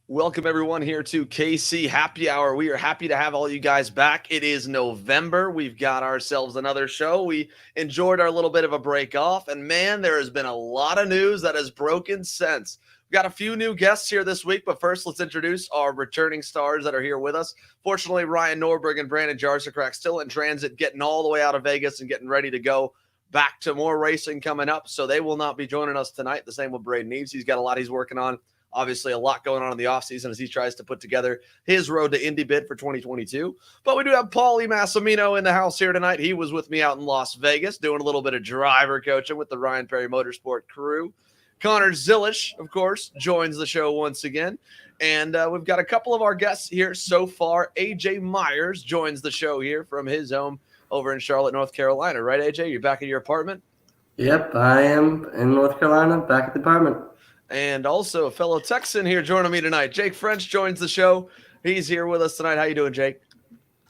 Welcome, everyone, here to KC Happy Hour. We are happy to have all you guys back. It is November. We've got ourselves another show. We enjoyed our little bit of a break off, and man, there has been a lot of news that has broken since. We've got a few new guests here this week, but first, let's introduce our returning stars that are here with us. Fortunately, Ryan Norberg and Brandon Jarsacrack still in transit, getting all the way out of Vegas and getting ready to go back to more racing coming up, so they will not be joining us tonight. The same with Braden Eves. He's got a lot he's working on. Obviously, a lot going on in the offseason as he tries to put together his road to Indy bid for 2022. But we do have Paulie Massimino in the house here tonight. He was with me out in Las Vegas doing a little bit of driver coaching with the Ryan Perry Motorsport crew. Connor Zilish, of course, joins the show once again. And we've got a couple of our guests here so far. AJ Myers joins the show here from his home over in Charlotte, North Carolina. Right, AJ? You're back at your apartment? Yep, I am in North Carolina, back at the apartment. And also a fellow Texan here joining me tonight. Jake French joins the show. He's here with us tonight. How you doing, Jake?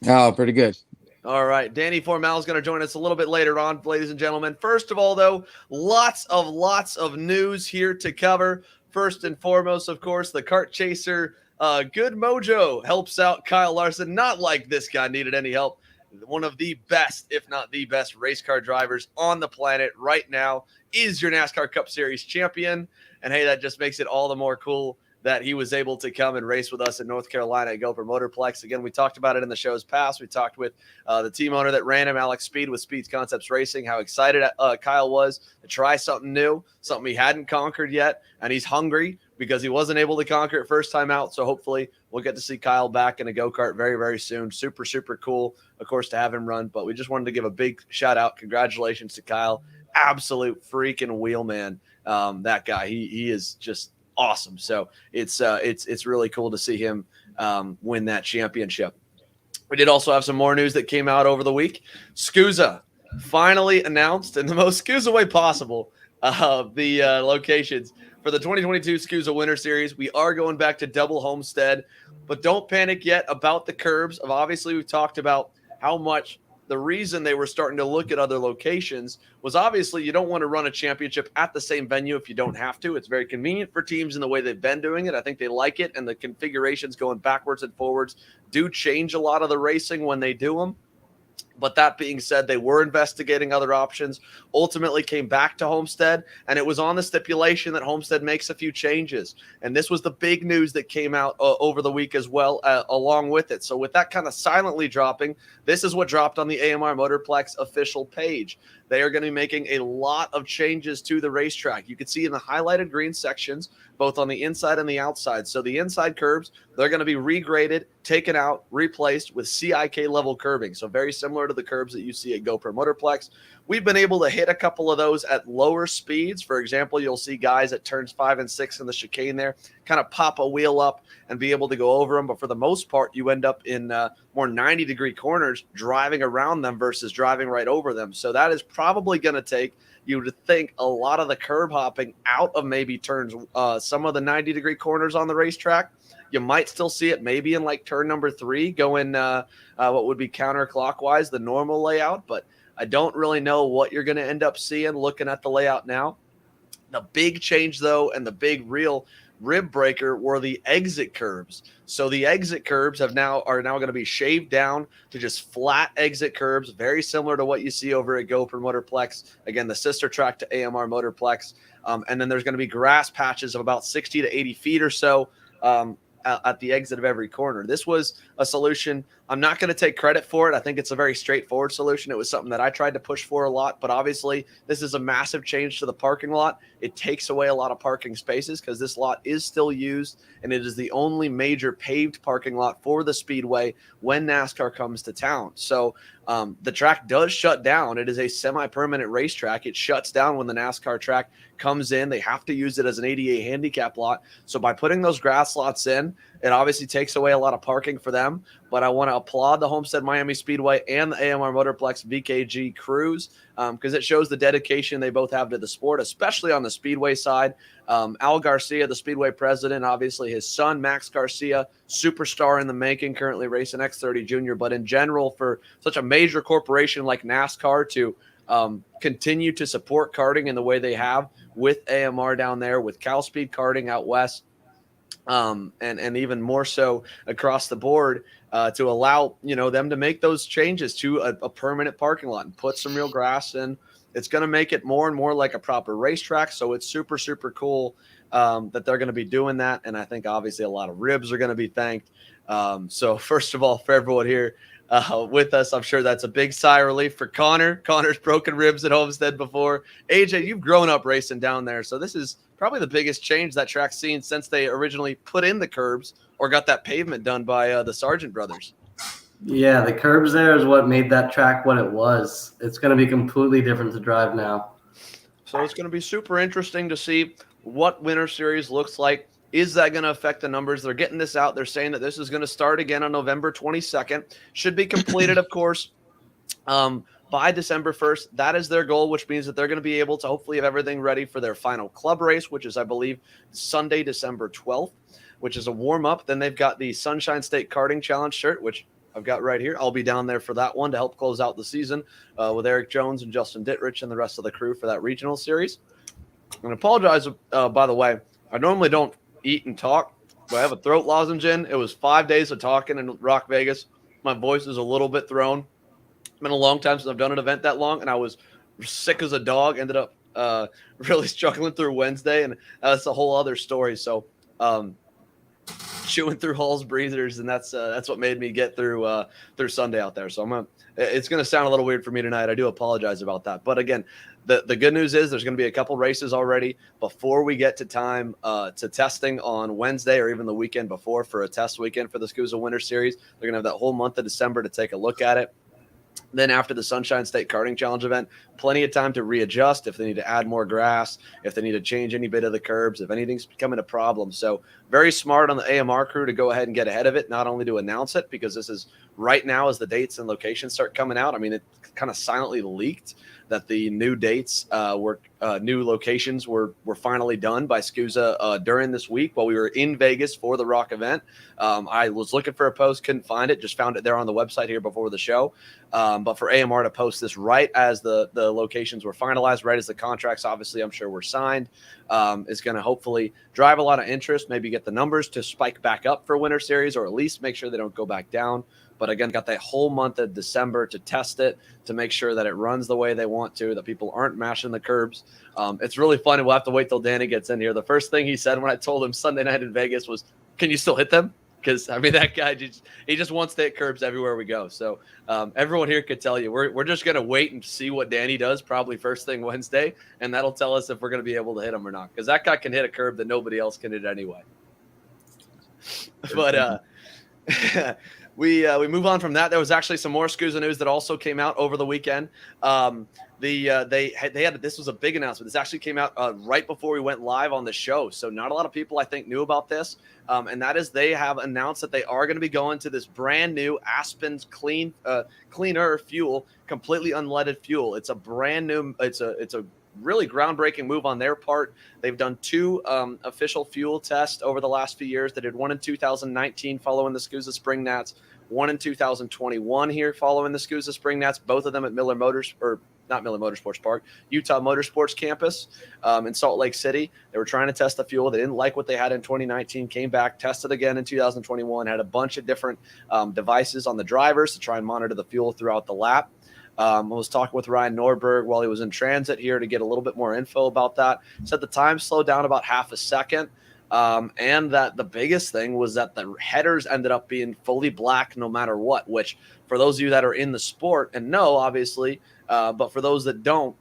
Oh, pretty good. All right. Danny Formal is going to join us a little bit later on, ladies and gentlemen. First of all, though, lots of news here to cover. First and foremost, of course, the kart chaser Good Mojo helps out Kyle Larson. Not like this guy needed any help. One of the best, if not the best, race car drivers on the planet right now is your NASCAR Cup Series champion. And, hey, that just makes it all the more cool that he was able to come and race with us in North Carolina at GoPro Motorplex. Again, we talked about it in the show's past. We talked with the team owner that ran him, Alex Speed, with Speed's Concepts Racing, how excited Kyle was to try something new, something he hadn't conquered yet, and he's hungry because he wasn't able to conquer it first time out. So hopefully we'll get to see Kyle back in a go-kart very, very soon. Super, super cool, of course, to have him run. But we just wanted to give a big shout-out. Congratulations to Kyle. Absolute freaking wheel man. That guy, he is just awesome. So it's really cool to see him win that championship. We did also have some more news that came out over the week. SKUSA finally announced in the most SKUSA way possible the locations for the 2022 SKUSA Winter Series. We are going back to double Homestead, but don't panic yet about the curbs. Obviously, we've talked about how much the reason they were starting to look at other locations was obviously you don't want to run a championship at the same venue if you don't have to. It's very convenient for teams in the way they've been doing it. I think they like it, and the configurations going backwards and forwards do change a lot of the racing when they do them. But that being said, they were investigating other options, ultimately came back to Homestead, and it was on the stipulation that Homestead makes a few changes. And this was the big news that came out over the week as well, along with it. So with that kind of silently dropping, this is what dropped on the AMR Motorplex official page. They are going to be making a lot of changes to the racetrack. You can see in the highlighted green sections, both on the inside and the outside. So the inside curbs, they're going to be regraded, taken out, replaced with CIK level curbing. So very similar to the curbs that you see at GoPro Motorplex. We've been able to hit a couple of those at lower speeds. For example, you'll see guys at turns 5 and 6 in the chicane there kind of pop a wheel up and be able to go over them. But for the most part, you end up in more 90-degree corners driving around them versus driving right over them. So that is probably going to take you to think a lot of the curb hopping out of maybe turns, some of the 90-degree corners on the racetrack. You might still see it maybe in like turn number 3 going what would be counterclockwise, the normal layout. But I don't really know what you're going to end up seeing looking at the layout now. The big change, though, and the big real rib breaker were the exit curbs. So the exit curbs are now going to be shaved down to just flat exit curbs, very similar to what you see over at GoPro Motorplex. Again, the sister track to AMR Motorplex. And then there's going to be grass patches of about 60 to 80 feet or so at the exit of every corner. This was a solution. I'm not going to take credit for it. I think it's a very straightforward solution. It was something that I tried to push for a lot, but obviously this is a massive change to the parking lot. It takes away a lot of parking spaces because this lot is still used, and it is the only major paved parking lot for the Speedway when NASCAR comes to town. So the track does shut down. It is a semi-permanent racetrack. It shuts down when the NASCAR track comes in. They have to use it as an ADA handicap lot. So by putting those grass lots in, it obviously takes away a lot of parking for them. But I want to applaud the Homestead Miami Speedway and the AMR Motorplex VKG crews because it shows the dedication they both have to the sport, especially on the Speedway side. Al Garcia, the Speedway president, obviously his son, Max Garcia, superstar in the making, currently racing X30 Junior. But in general, for such a major corporation like NASCAR to continue to support karting in the way they have with AMR down there, with Cal Speed Karting out west, and even more so across the board, to allow them to make those changes to a permanent parking lot and put some real grass in. It's going to make it more and more like a proper racetrack. So it's super, super cool that they're going to be doing that. And I think obviously a lot of ribs are going to be thanked. So first of all, for everyone here with us, I'm sure that's a big sigh of relief for Connor. Connor's broken ribs at Homestead before. AJ, you've grown up racing down there. So this is probably the biggest change that track's seen since they originally put in the curbs or got that pavement done by the Sargent brothers. Yeah, the curbs there is what made that track what it was. It's going to be completely different to drive now. So it's going to be super interesting to see what Winter Series looks like. Is that going to affect the numbers? They're getting this out. They're saying that this is going to start again on November 22nd. Should be completed, of course, by December 1st. That is their goal, which means that they're going to be able to hopefully have everything ready for their final club race, which is, I believe, Sunday, December 12th, which is a warm-up. Then they've got the Sunshine State Karting Challenge shirt, which I've got right here. I'll be down there for that one to help close out the season with Eric Jones and Justin Dittrich and the rest of the crew for that regional series. And I apologize, by the way. I normally don't eat and talk, but I have a throat lozenge in. It was 5 days of talking in ROK Vegas. My voice is a little bit thrown. It's been a long time since I've done an event that long, and I was sick as a dog. Ended up really struggling through Wednesday, and that's a whole other story. So chewing through Hall's breathers, and that's what made me get through Sunday out there. So it's going to sound a little weird for me tonight. I do apologize about that. But again, the good news is there's going to be a couple races already before we get to time to testing on Wednesday or even the weekend before for a test weekend for the SKUSA Winter Series. They're going to have that whole month of December to take a look at it. Then after the Sunshine State Karting Challenge event, plenty of time to readjust if they need to add more grass, if they need to change any bit of the curbs, if anything's becoming a problem. So very smart on the AMR crew to go ahead and get ahead of it, not only to announce it, because this is right now as the dates and locations start coming out. I mean, it kind of silently leaked that the new dates new locations were finally done by SKUSA during this week while we were in Vegas for the ROK event. I was looking for a post, couldn't find it, just found it there on the website here before the show. But for AMR to post this right as the locations were finalized, right as the contracts, obviously, I'm sure were signed, is going to hopefully drive a lot of interest, maybe get the numbers to spike back up for Winter Series, or at least make sure they don't go back down. But again, got that whole month of December to test it, to make sure that it runs the way they want to, that people aren't mashing the curbs. It's really funny. We'll have to wait till Danny gets in here. The first thing he said when I told him Sunday night in Vegas was, "Can you still hit them?" Because, I mean, that guy, he just wants to hit curbs everywhere we go. So everyone here could tell you, we're just going to wait and see what Danny does probably first thing Wednesday, and that'll tell us if we're going to be able to hit him or not. Because that guy can hit a curb that nobody else can hit anyway. But we move on from that. There was actually some more SKUSA news that also came out over the weekend. They had this was a big announcement. This actually came out right before we went live on the show, so not a lot of people I think knew about this. And that is they have announced that they are going to be going to this brand new Aspen's cleaner fuel, completely unleaded fuel. It's a brand new. It's a really groundbreaking move on their part. They've done two official fuel tests over the last few years. They did one in 2019 following the SKUSA Spring Nats, one in 2021 here following the SKUSA Spring Nats, both of them at not Miller Motorsports Park, Utah Motorsports Campus in Salt Lake City. They were trying to test the fuel. They didn't like what they had in 2019, came back, tested again in 2021, had a bunch of different devices on the drivers to try and monitor the fuel throughout the lap. I was talking with Ryan Norberg while he was in transit here to get a little bit more info about that. Said the time slowed down about half a second. And that the biggest thing was that the headers ended up being fully black no matter what, which for those of you that are in the sport and know, obviously, but for those that don't,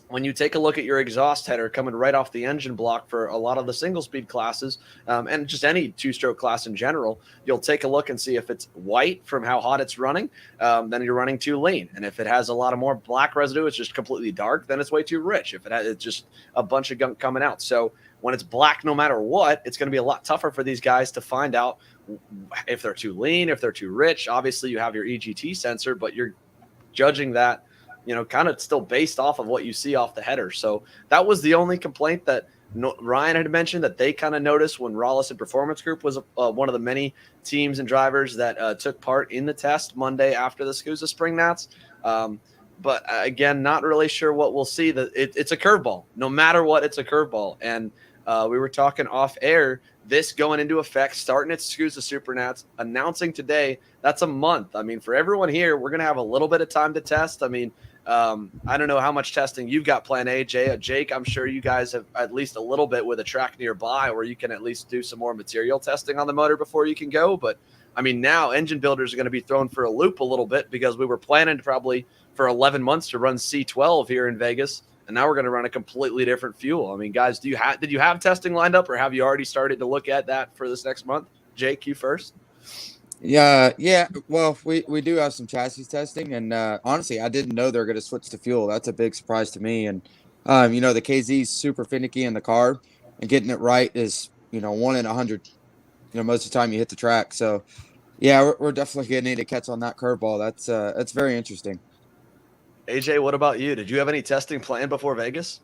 when you take a look at your exhaust header coming right off the engine block for a lot of the single speed classes, and just any two-stroke class in general, you'll take a look and see if it's white from how hot it's running, then you're running too lean. And if it has a lot of more black residue, it's just completely dark, then it's way too rich. If it has, it's just a bunch of gunk coming out. So when it's black, no matter what, it's going to be a lot tougher for these guys to find out if they're too lean, if they're too rich. Obviously you have your EGT sensor, but you're judging that, kind of still based off of what you see off the header. So that was the only complaint that Ryan had mentioned that they kind of noticed when Rawlison Performance Group was one of the many teams and drivers that took part in the test Monday after the SKUSA Spring Nats. But again, not really sure what we'll see. It's a curveball. No matter what, it's a curveball. And we were talking off air, this going into effect, starting at SKUSA Super Nats, announcing today, that's a month. I mean, for everyone here, we're going to have a little bit of time to test. I mean, I don't know how much testing you've got planned, AJ. Jake, I'm sure you guys have at least a little bit with a track nearby where you can at least do some more material testing on the motor before you can go. But I mean, now engine builders are going to be thrown for a loop a little bit because we were planning to probably for 11 months to run C12 here in Vegas. And now we're going to run a completely different fuel. I mean, guys, did you have testing lined up or have you already started to look at that for this next month? Jake, you first. Yeah. Well, we do have some chassis testing, and honestly, I didn't know they're going to switch to fuel. That's a big surprise to me. And the KZ is super finicky in the car, and getting it right is 1 in 100. Most of the time you hit the track. So yeah, we're definitely going to need to catch on that curveball. That's very interesting. AJ, what about you? Did you have any testing planned before Vegas?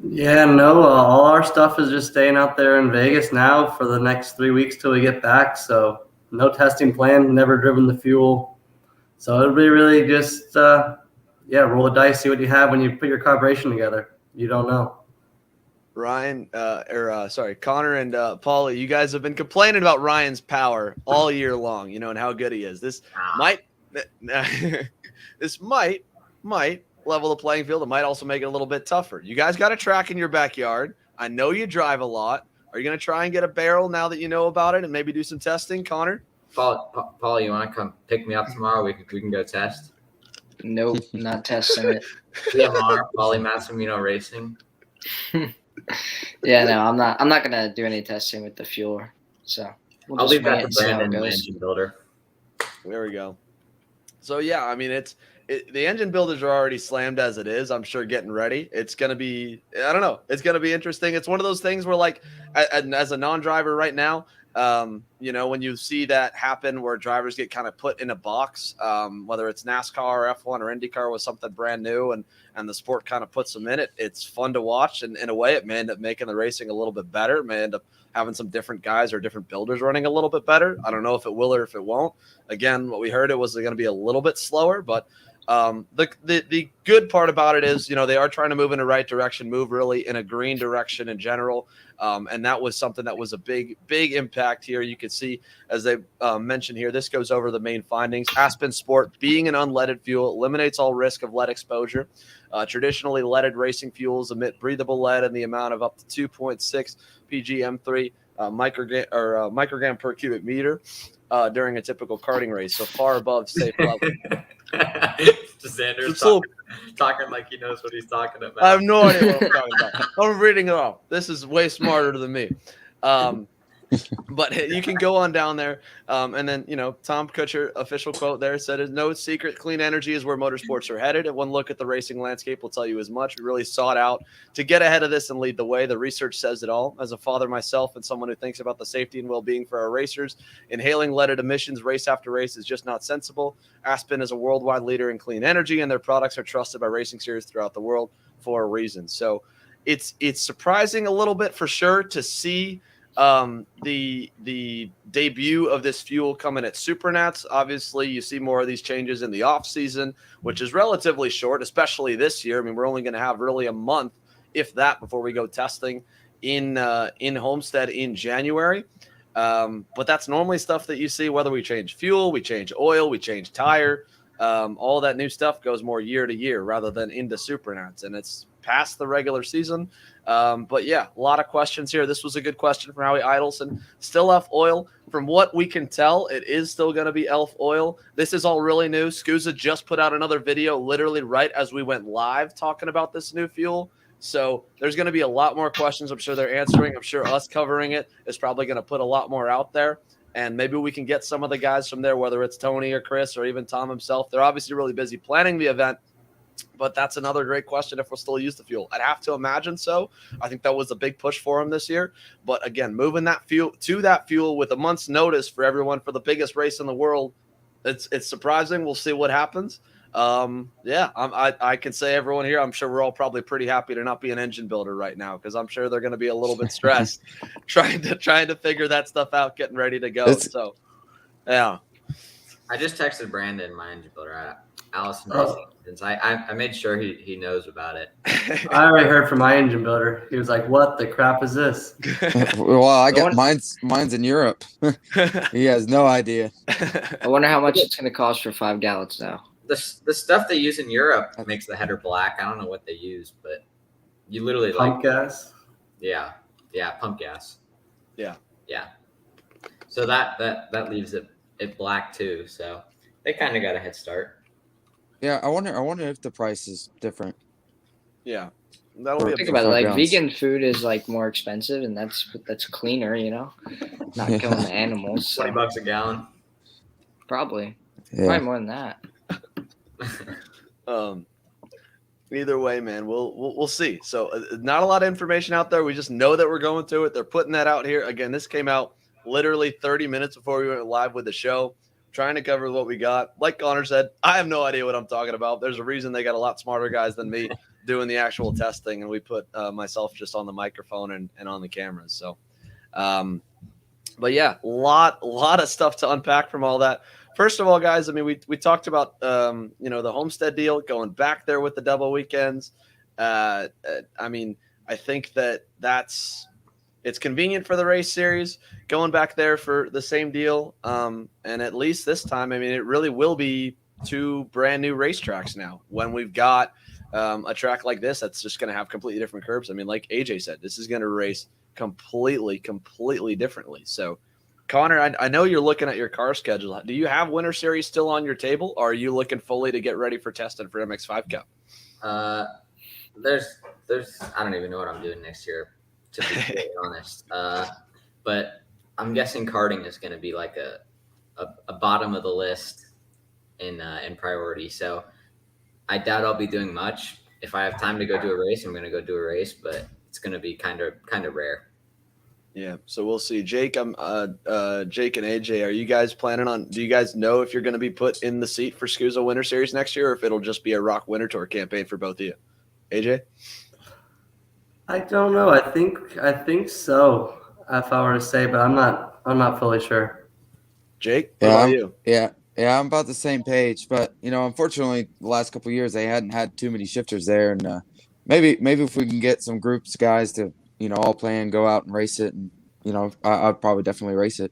Yeah, no, all our stuff is just staying out there in Vegas now for the next 3 weeks till we get back. So no testing plan, never driven the fuel. So it'll be really just, roll the dice, see what you have when you put your carburation together. You don't know. Ryan, Connor and Paulie, you guys have been complaining about Ryan's power all year long, and how good he is. This might level the playing field. It might also make it a little bit tougher. You guys got a track in your backyard. I know you drive a lot. Are you going to try and get a barrel now that you know about it and maybe do some testing, Connor? Paul, you want to come pick me up tomorrow? We can go test. Nope, not testing it. AMR, Massimino Racing. Yeah, no, I'm not gonna do any testing with the fuel. So I'll leave that to Brandon, the engine builder. There we go. So yeah, I mean the engine builders are already slammed as it is. I'm sure getting ready. It's going to be, I don't know. It's going to be interesting. It's one of those things where as a non-driver right now, when you see that happen where drivers get kind of put in a box, whether it's NASCAR or F1 or IndyCar with something brand new and the sport kind of puts them in it, it's fun to watch. And in a way it may end up making the racing a little bit better. It may end up having some different guys or different builders running a little bit better. I don't know if it will or if it won't. Again, what we heard, it was going to be a little bit slower, but the good part about it is, they are trying to move in the right direction, move really in a green direction in general. And that was something that was a big impact here. You could see, as they mentioned here, this goes over the main findings. Aspen Sport, being an unleaded fuel, eliminates all risk of lead exposure. Traditionally, leaded racing fuels emit breathable lead in the amount of up to 2.6 ppm3 microgram per cubic meter during a typical karting race, so far above safe level. Xander's talking like he knows what he's talking about. I have no idea what I'm talking about. I'm reading it off. This is way smarter than me. But you can go on down there. And then, Tom Kutcher, official quote there, said, "It's no secret, clean energy is where motorsports are headed. And one look at the racing landscape will tell you as much. We really sought out to get ahead of this and lead the way. The research says it all. As a father myself and someone who thinks about the safety and well-being for our racers, inhaling leaded emissions race after race is just not sensible. Aspen is a worldwide leader in clean energy, and their products are trusted by racing series throughout the world for a reason." So it's surprising a little bit for sure to see the debut of this fuel coming at Supernats. Obviously, you see more of these changes in the off season, which is relatively short, especially this year. I mean, we're only going to have really a month, if that, before we go testing in Homestead in January. But that's normally stuff that you see, whether we change fuel, we change oil, we change tire. All that new stuff goes more year to year rather than into Supernats. And it's past the regular season. But yeah, a lot of questions here. This was a good question from Howie Idelson. Still elf oil. From what we can tell, it is still going to be elf oil. This is all really new. SKUSA just put out another video literally right as we went live talking about this new fuel. So there's going to be a lot more questions. I'm sure they're answering. I'm sure us covering it is probably going to put a lot more out there. And maybe we can get some of the guys from there, whether it's Tony or Chris or even Tom himself. They're obviously really busy planning the event. But that's another great question if we'll still use the fuel. I'd have to imagine so. I think that was a big push for him this year. But again, moving that fuel to that fuel with a month's notice for everyone for the biggest race in the world, it's surprising. We'll see what happens. I can say everyone here, I'm sure we're all probably pretty happy to not be an engine builder right now because I'm sure they're going to be a little bit stressed trying to figure that stuff out, getting ready to go. So, yeah. I just texted Brandon, my engine builder, Allison Racing. Since I made sure he knows about it. I already heard from my engine builder. He was like, "What the crap is this?" Well, I got mine's in Europe. He has no idea. I wonder how much it's going to cost for 5 gallons now. The stuff they use in Europe makes the header black. I don't know what they use, but you literally pump gas. Yeah, pump gas. Yeah. So that leaves it black too. So they kind of got a head start. Yeah, I wonder if the price is different. Yeah, that'll be. Think about it. Like vegan food is like more expensive, and that's cleaner. Not killing the animals. So. $20 a gallon. Probably more than that. Either way, man, we'll see. So not a lot of information out there. We just know that we're going through it. They're putting that out here. Again, this came out literally 30 minutes before we went live with the show, trying to cover what we got. Like Connor said, I have no idea what I'm talking about. There's a reason they got a lot smarter guys than me doing the actual testing, and we put myself just on the microphone and on the cameras. So, but yeah, a lot of stuff to unpack from all that. First of all, guys, I mean, we talked about, the Homestead deal, going back there with the double weekends. I mean, I think it's convenient for the race series going back there for the same deal. And at least this time, I mean, it really will be 2 brand new racetracks now when we've got a track like this that's just going to have completely different curbs. I mean, like AJ said, this is going to race completely differently. So, Connor, I know you're looking at your car schedule. Do you have Winter Series still on your table, or are you looking fully to get ready for testing for MX5 Cup? There's I don't even know what I'm doing next year, to be completely honest. But I'm guessing karting is going to be like a bottom of the list in priority. So I doubt I'll be doing much. If I have time to go do a race, I'm going to go do a race, but it's going to be kind of rare. Yeah, so we'll see. Jake, Jake and AJ, are you guys planning on? Do you guys know if you're going to be put in the seat for SKUSA Winter Series next year, or if it'll just be a ROK Winter Tour campaign for both of you? AJ, I don't know. I think so. If I were to say, but I'm not fully sure. Jake, what about you? Yeah, I'm about the same page. But unfortunately, the last couple of years they hadn't had too many shifters there, and maybe if we can get some groups guys to all plan, go out and race it, and I'd probably definitely race it.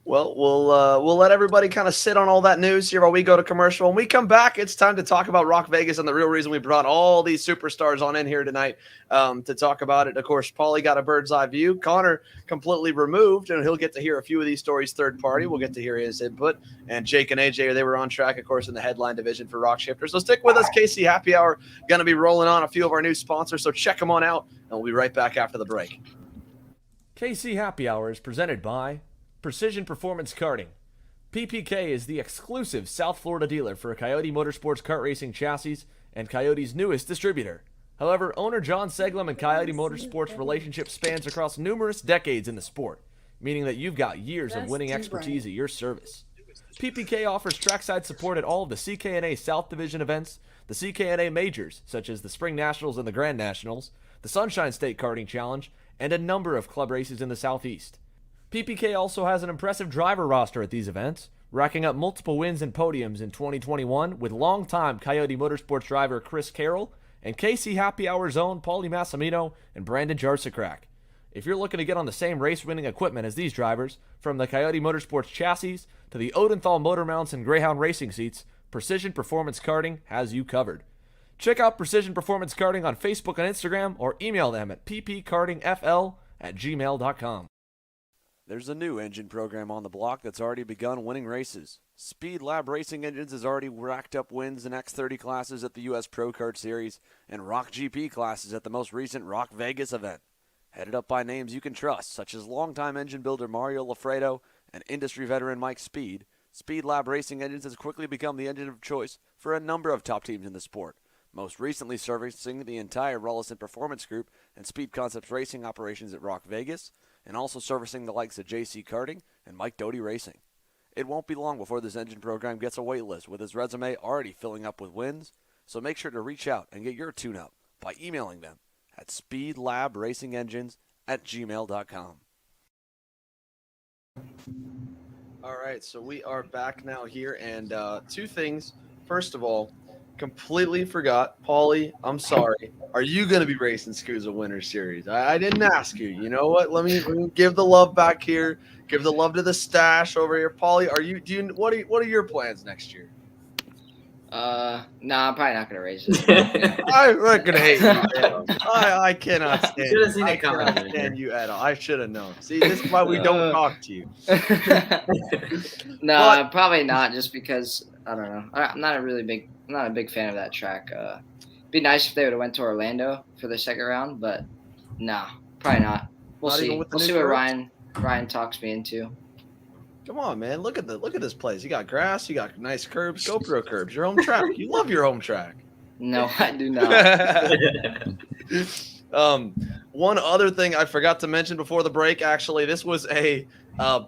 Well, we'll let everybody kind of sit on all that news here while we go to commercial. When we come back, it's time to talk about ROK Vegas and the real reason we brought all these superstars on in here tonight to talk about it. Of course, Paulie got a bird's eye view. Connor completely removed, and he'll get to hear a few of these stories third party. We'll get to hear his input. And Jake and AJ, they were on track, of course, in the headline division for ROK Shifters. So stick with us. KC Happy Hour going to be rolling on a few of our new sponsors, so check them on out, and we'll be right back after the break. KC Happy Hour is presented by Precision Performance Karting. PPK is the exclusive South Florida dealer for Coyote Motorsports kart racing chassis and Coyote's newest distributor. However, owner John Seglem and Coyote Motorsports' relationship spans across numerous decades in the sport, meaning that you've got years of winning expertise at your service. PPK offers trackside support at all of the CKNA South Division events, the CKNA majors, such as the Spring Nationals and the Grand Nationals, the Sunshine State Karting Challenge, and a number of club races in the Southeast. PPK also has an impressive driver roster at these events, racking up multiple wins and podiums in 2021 with longtime Coyote Motorsports driver Chris Carroll and KC Happy Hour's own Paulie Massimino and Brandon Jarsacrack. If you're looking to get on the same race-winning equipment as these drivers, from the Coyote Motorsports chassis to the Odenthal motor mounts and Greyhound racing seats, Precision Performance Karting has you covered. Check out Precision Performance Karting on Facebook and Instagram, or email them at ppkartingfl@gmail.com. There's a new engine program on the block that's already begun winning races. Speed Lab Racing Engines has already racked up wins in X30 classes at the U.S. Pro Kart Series and ROK GP classes at the most recent ROK Vegas event. Headed up by names you can trust, such as longtime engine builder Mario Lafredo and industry veteran Mike Speed, Speed Lab Racing Engines has quickly become the engine of choice for a number of top teams in the sport, most recently servicing the entire Rullison Performance Group and Speed Concepts Racing operations at ROK Vegas, and also servicing the likes of JC Karting and Mike Doty Racing. It won't be long before this engine program gets a wait list, with his resume already filling up with wins, so make sure to reach out and get your tune-up by emailing them at speedlabracinengines@gmail.com. All right, so we are back now here, and two things. First of all, completely forgot. Paulie, I'm sorry. Are you going to be racing SKUSA Winter Series? I didn't ask you. You know what? Let me give the love back here. Give the love to the stash over here. Paulie, what are your plans next year? I'm probably not gonna race it. I'm not gonna hate you, man. I cannot stand Should have seen you. I it coming. cannot stand you at all. I should have known. See, this is why we don't talk to you. No, probably not. Just because I don't know. I'm not a big fan of that track. It'd be nice if they would have went to Orlando for the second round, but no, probably not. We'll Not even see. with the We'll new see what curbs? Ryan talks me into. Come on, man. Look at this place. You got grass. You got nice curbs. GoPro curbs. Your home track. You love your home track. No, I do not. One other thing I forgot to mention before the break. Actually, this was a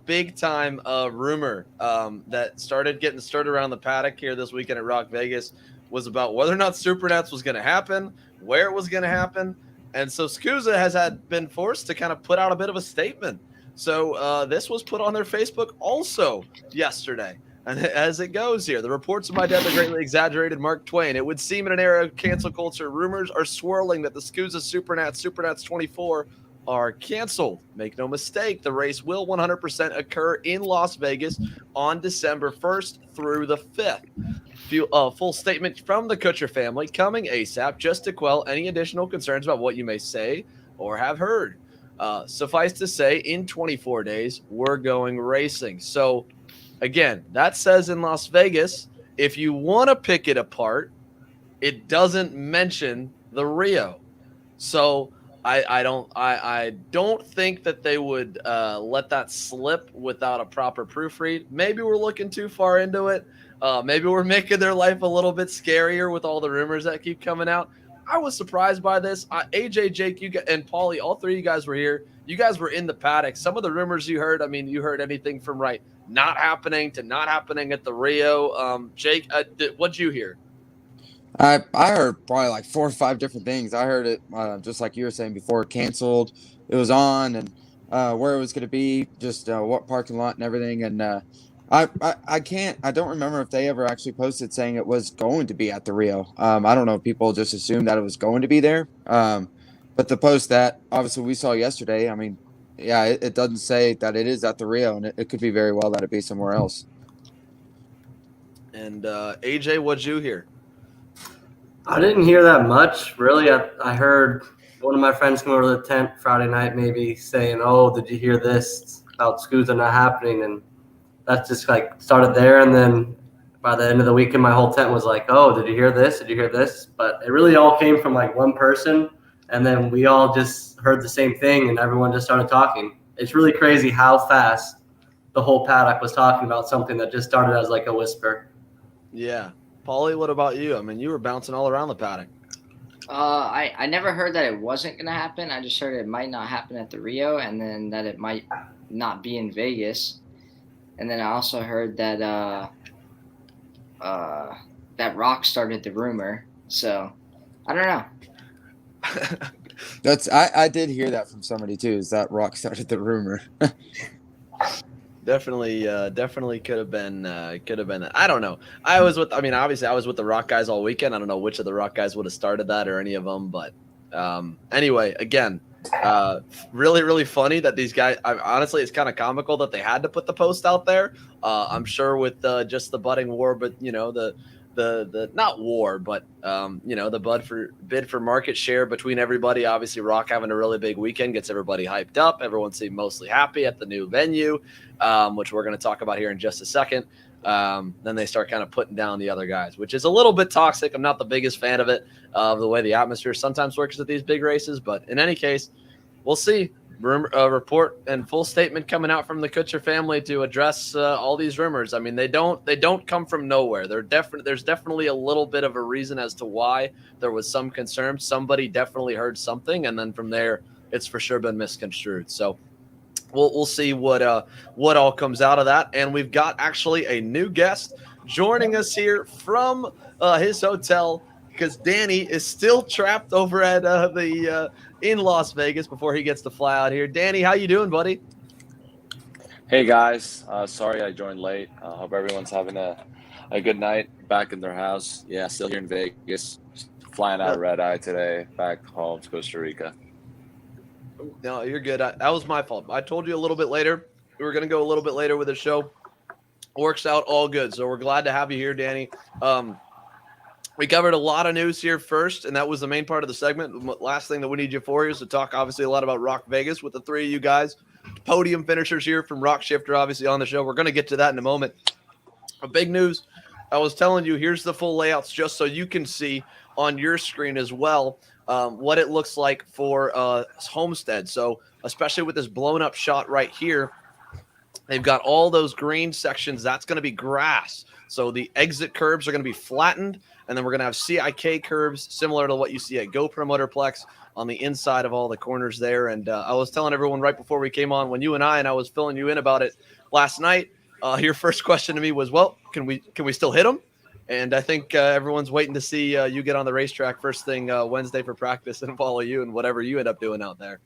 big time rumor that started getting stirred around the paddock here this weekend at ROK Vegas, was about whether or not Supernats was going to happen, where it was going to happen, and so SKUSA has been forced to kind of put out a bit of a statement. So this was put on their Facebook also yesterday. And as it goes here, the reports of my death are greatly exaggerated, Mark Twain. It would seem in an era of cancel culture, rumors are swirling that the SKUSA Supernats 24 are canceled. Make no mistake, the race will 100% occur in Las Vegas on December 1st through the 5th. Full statement from the Kutcher family coming ASAP, just to quell any additional concerns about what you may say or have heard. Suffice to say, in 24 days, we're going racing. So, again, that says in Las Vegas, if you want to pick it apart, it doesn't mention the Rio. So, I don't think that they would let that slip without a proper proofread. Maybe we're looking too far into it. Maybe we're making their life a little bit scarier with all the rumors that keep coming out. I was surprised by this. AJ, Jake, and Paulie, all three of you guys were here. You guys were in the paddock. Some of the rumors you heard, you heard anything from not happening to not happening at the Rio. Jake, what'd you hear? I heard probably like 4 or 5 different things. I heard it just like you were saying before, canceled. It was on, and where it was going to be, just what parking lot and everything. And I don't remember if they ever actually posted saying it was going to be at the Rio. I don't know if people just assumed that it was going to be there. But the post that obviously we saw yesterday, it doesn't say that it is at the Rio, and it could be very well that it be somewhere else. And AJ, what'd you hear? I didn't hear that much, really. I heard one of my friends come over to the tent Friday night, maybe saying, "Oh, did you hear this about SKUSA not happening?" And that just started there. And then by the end of the weekend, my whole tent was like, "Oh, did you hear this? Did you hear this?" But it really all came from one person, and then we all just heard the same thing, and everyone just started talking. It's really crazy how fast the whole paddock was talking about something that just started as a whisper. Yeah. Paulie, what about you? You were bouncing all around the paddock. I never heard that it wasn't gonna happen. I just heard it might not happen at the Rio, and then that it might not be in Vegas. And then I also heard that that ROK started the rumor. So I don't know. I did hear that from somebody too. Is that ROK started the rumor? Definitely could have been that. I don't know. Obviously I was with the ROK guys all weekend. I don't know which of the ROK guys would have started that or any of them, but anyway, again, really, really funny that these guys, honestly, it's kind of comical that they had to put the post out there. I'm sure with just the budding war, but the the not war, but the bid for market share between everybody. Obviously, ROK having a really big weekend gets everybody hyped up. Everyone seemed mostly happy at the new venue, which we're going to talk about here in just a second. Then they start kind of putting down the other guys, which is a little bit toxic. I'm not the biggest fan of it, of the way the atmosphere sometimes works at these big races. But in any case, we'll see. Report and full statement coming out from the Kutcher family to address all these rumors. I mean, they don't come from nowhere. There's definitely a little bit of a reason as to why there was some concern. Somebody definitely heard something, and then from there, it's for sure been misconstrued. So we'll see what all comes out of that. And we've got actually a new guest joining us here from his hotel, because Danny is still trapped over at in Las Vegas before he gets to fly out here. Danny, how you doing, buddy? Hey guys, sorry I joined late. Hope everyone's having a good night back in their house. Yeah, still here in Vegas, flying out of Red Eye today, back home to Costa Rica. No, you're good. That was my fault. I told you a little bit later. We were going to go a little bit later with the show. Works out all good. So we're glad to have you here, Danny. We covered a lot of news here first, and that was the main part of the segment. The last thing that we need you for is to talk, obviously, a lot about ROK Vegas with the three of you guys. Podium finishers here from ROK Shifter, obviously, on the show. We're going to get to that in a moment. A big news, I was telling you, here's the full layouts just so you can see on your screen as well what it looks like for Homestead. So especially with this blown-up shot right here, they've got all those green sections. That's going to be grass. So the exit curbs are going to be flattened, and then we're going to have CIK curves similar to what you see at GoPro Motorplex on the inside of all the corners there. And I was telling everyone right before we came on, when you and I was filling you in about it last night, your first question to me was, well, can we still hit them? And I think everyone's waiting to see you get on the racetrack first thing Wednesday for practice and follow you and whatever you end up doing out there.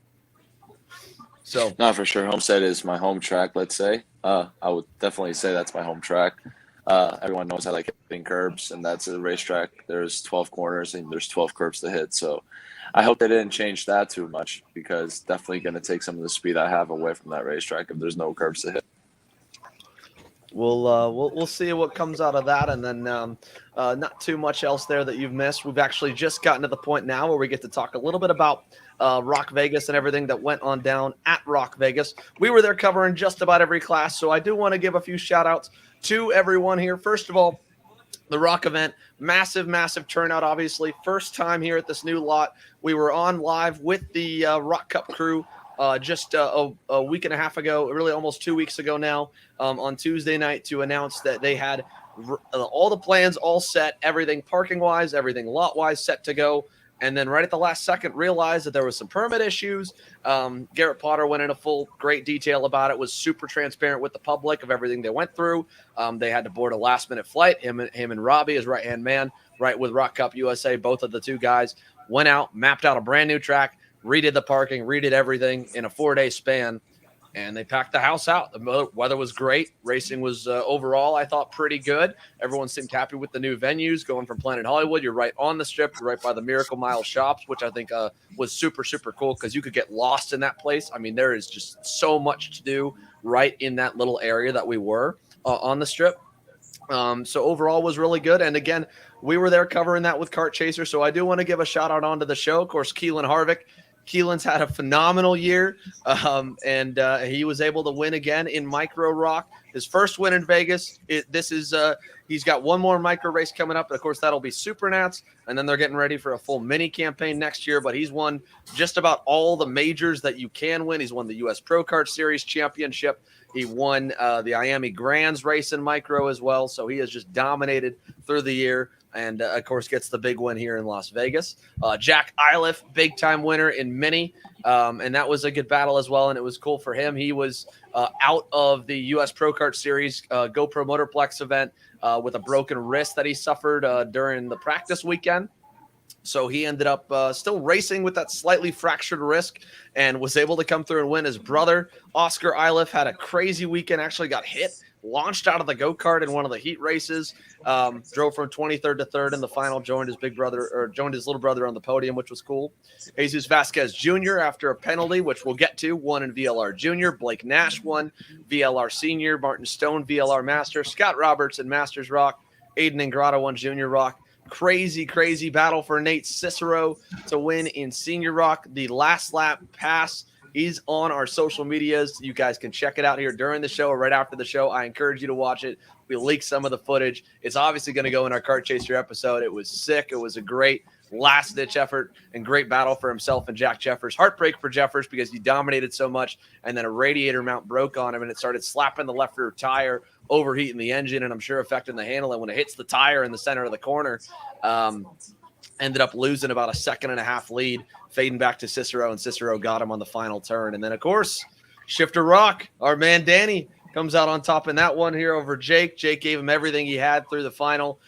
So, No, for sure. Homestead is my home track, let's say. I would definitely say that's my home track. Everyone knows I like hitting curbs, and that's a racetrack. There's 12 corners and there's 12 curbs to hit. So I hope they didn't change that too much, because definitely going to take some of the speed I have away from that racetrack if there's no curbs to hit. We'll see what comes out of that, and then not too much else there that you've missed. We've actually just gotten to the point now where we get to talk a little bit about ROK Vegas and everything that went on down at ROK Vegas. We were there covering just about every class, so I do want to give a few shout-outs to everyone here. First of all, the ROK event, massive turnout, obviously. First time here at this new lot. We were on live with the ROK Cup crew just a week and a half ago, really almost 2 weeks ago now, on Tuesday night, to announce that they had all the plans all set, everything parking-wise, everything lot-wise set to go. And then right at the last second realized that there was some permit issues. Garrett Potter went into great detail about it, was super transparent with the public of everything they went through. They had to board a last-minute flight. Him and Robbie, his right-hand man, right with ROK Cup USA, both of the two guys, went out, mapped out a brand-new track, redid the parking, redid everything in a 4-day span, and they packed the house out. The weather was great. Racing was overall, I thought, pretty good. Everyone seemed happy with the new venues. Going from Planet Hollywood, you're right on the strip. You're right by the Miracle Mile shops, which I think was super cool, because you could get lost in that place. I mean, there is just so much to do right in that little area that we were on the strip. So overall was really good. And again, we were there covering that with Kart Chaser. So I do want to give a shout out onto the show. Of course, Keelan Harvick. Keelan's had a phenomenal year, and he was able to win again in Micro ROK. His first win in Vegas. He's got one more micro race coming up. Of course, that'll be Supernats, and then they're getting ready for a full mini campaign next year. But he's won just about all the majors that you can win. He's won the U.S. Pro Kart Series Championship. He won the Miami Grands race in micro as well. So he has just dominated through the year. And, of course, gets the big win here in Las Vegas. Jack Iliff, big-time winner in Mini, and that was a good battle as well, and it was cool for him. He was out of the U.S. Pro Kart Series GoPro Motorplex event with a broken wrist that he suffered during the practice weekend. So he ended up still racing with that slightly fractured wrist and was able to come through and win. His brother, Oscar Iliff, had a crazy weekend, actually got hit, launched out of the go-kart in one of the heat races, drove from 23rd to 3rd in the final, joined his little brother on the podium, which was cool. Jesus Vasquez Jr., after a penalty, which we'll get to, won in VLR Junior. Blake Nash won VLR Senior. Martin Stone, VLR Master. Scott Roberts in Masters ROK. Aiden Ingrata won Junior Rock. Crazy battle for Nate Cicero to win in Senior Rock. The last lap pass is on our social medias. You guys can check it out here during the show or right after the show. I encourage you to watch it. We leaked some of the footage. It's obviously going to go in our Kart Chaser episode. It was sick. It was a great last-ditch effort and great battle for himself and Jack Jeffers. Heartbreak for Jeffers because he dominated so much, and then a radiator mount broke on him, and it started slapping the left rear tire, overheating the engine, and I'm sure affecting the handling. When it hits the tire in the center of the corner, ended up losing about a 1.5-second lead, fading back to Cicero, and Cicero got him on the final turn. And then, of course, Shifter Rock, our man Danny, comes out on top in that one here over Jake. Jake gave him everything he had through the final.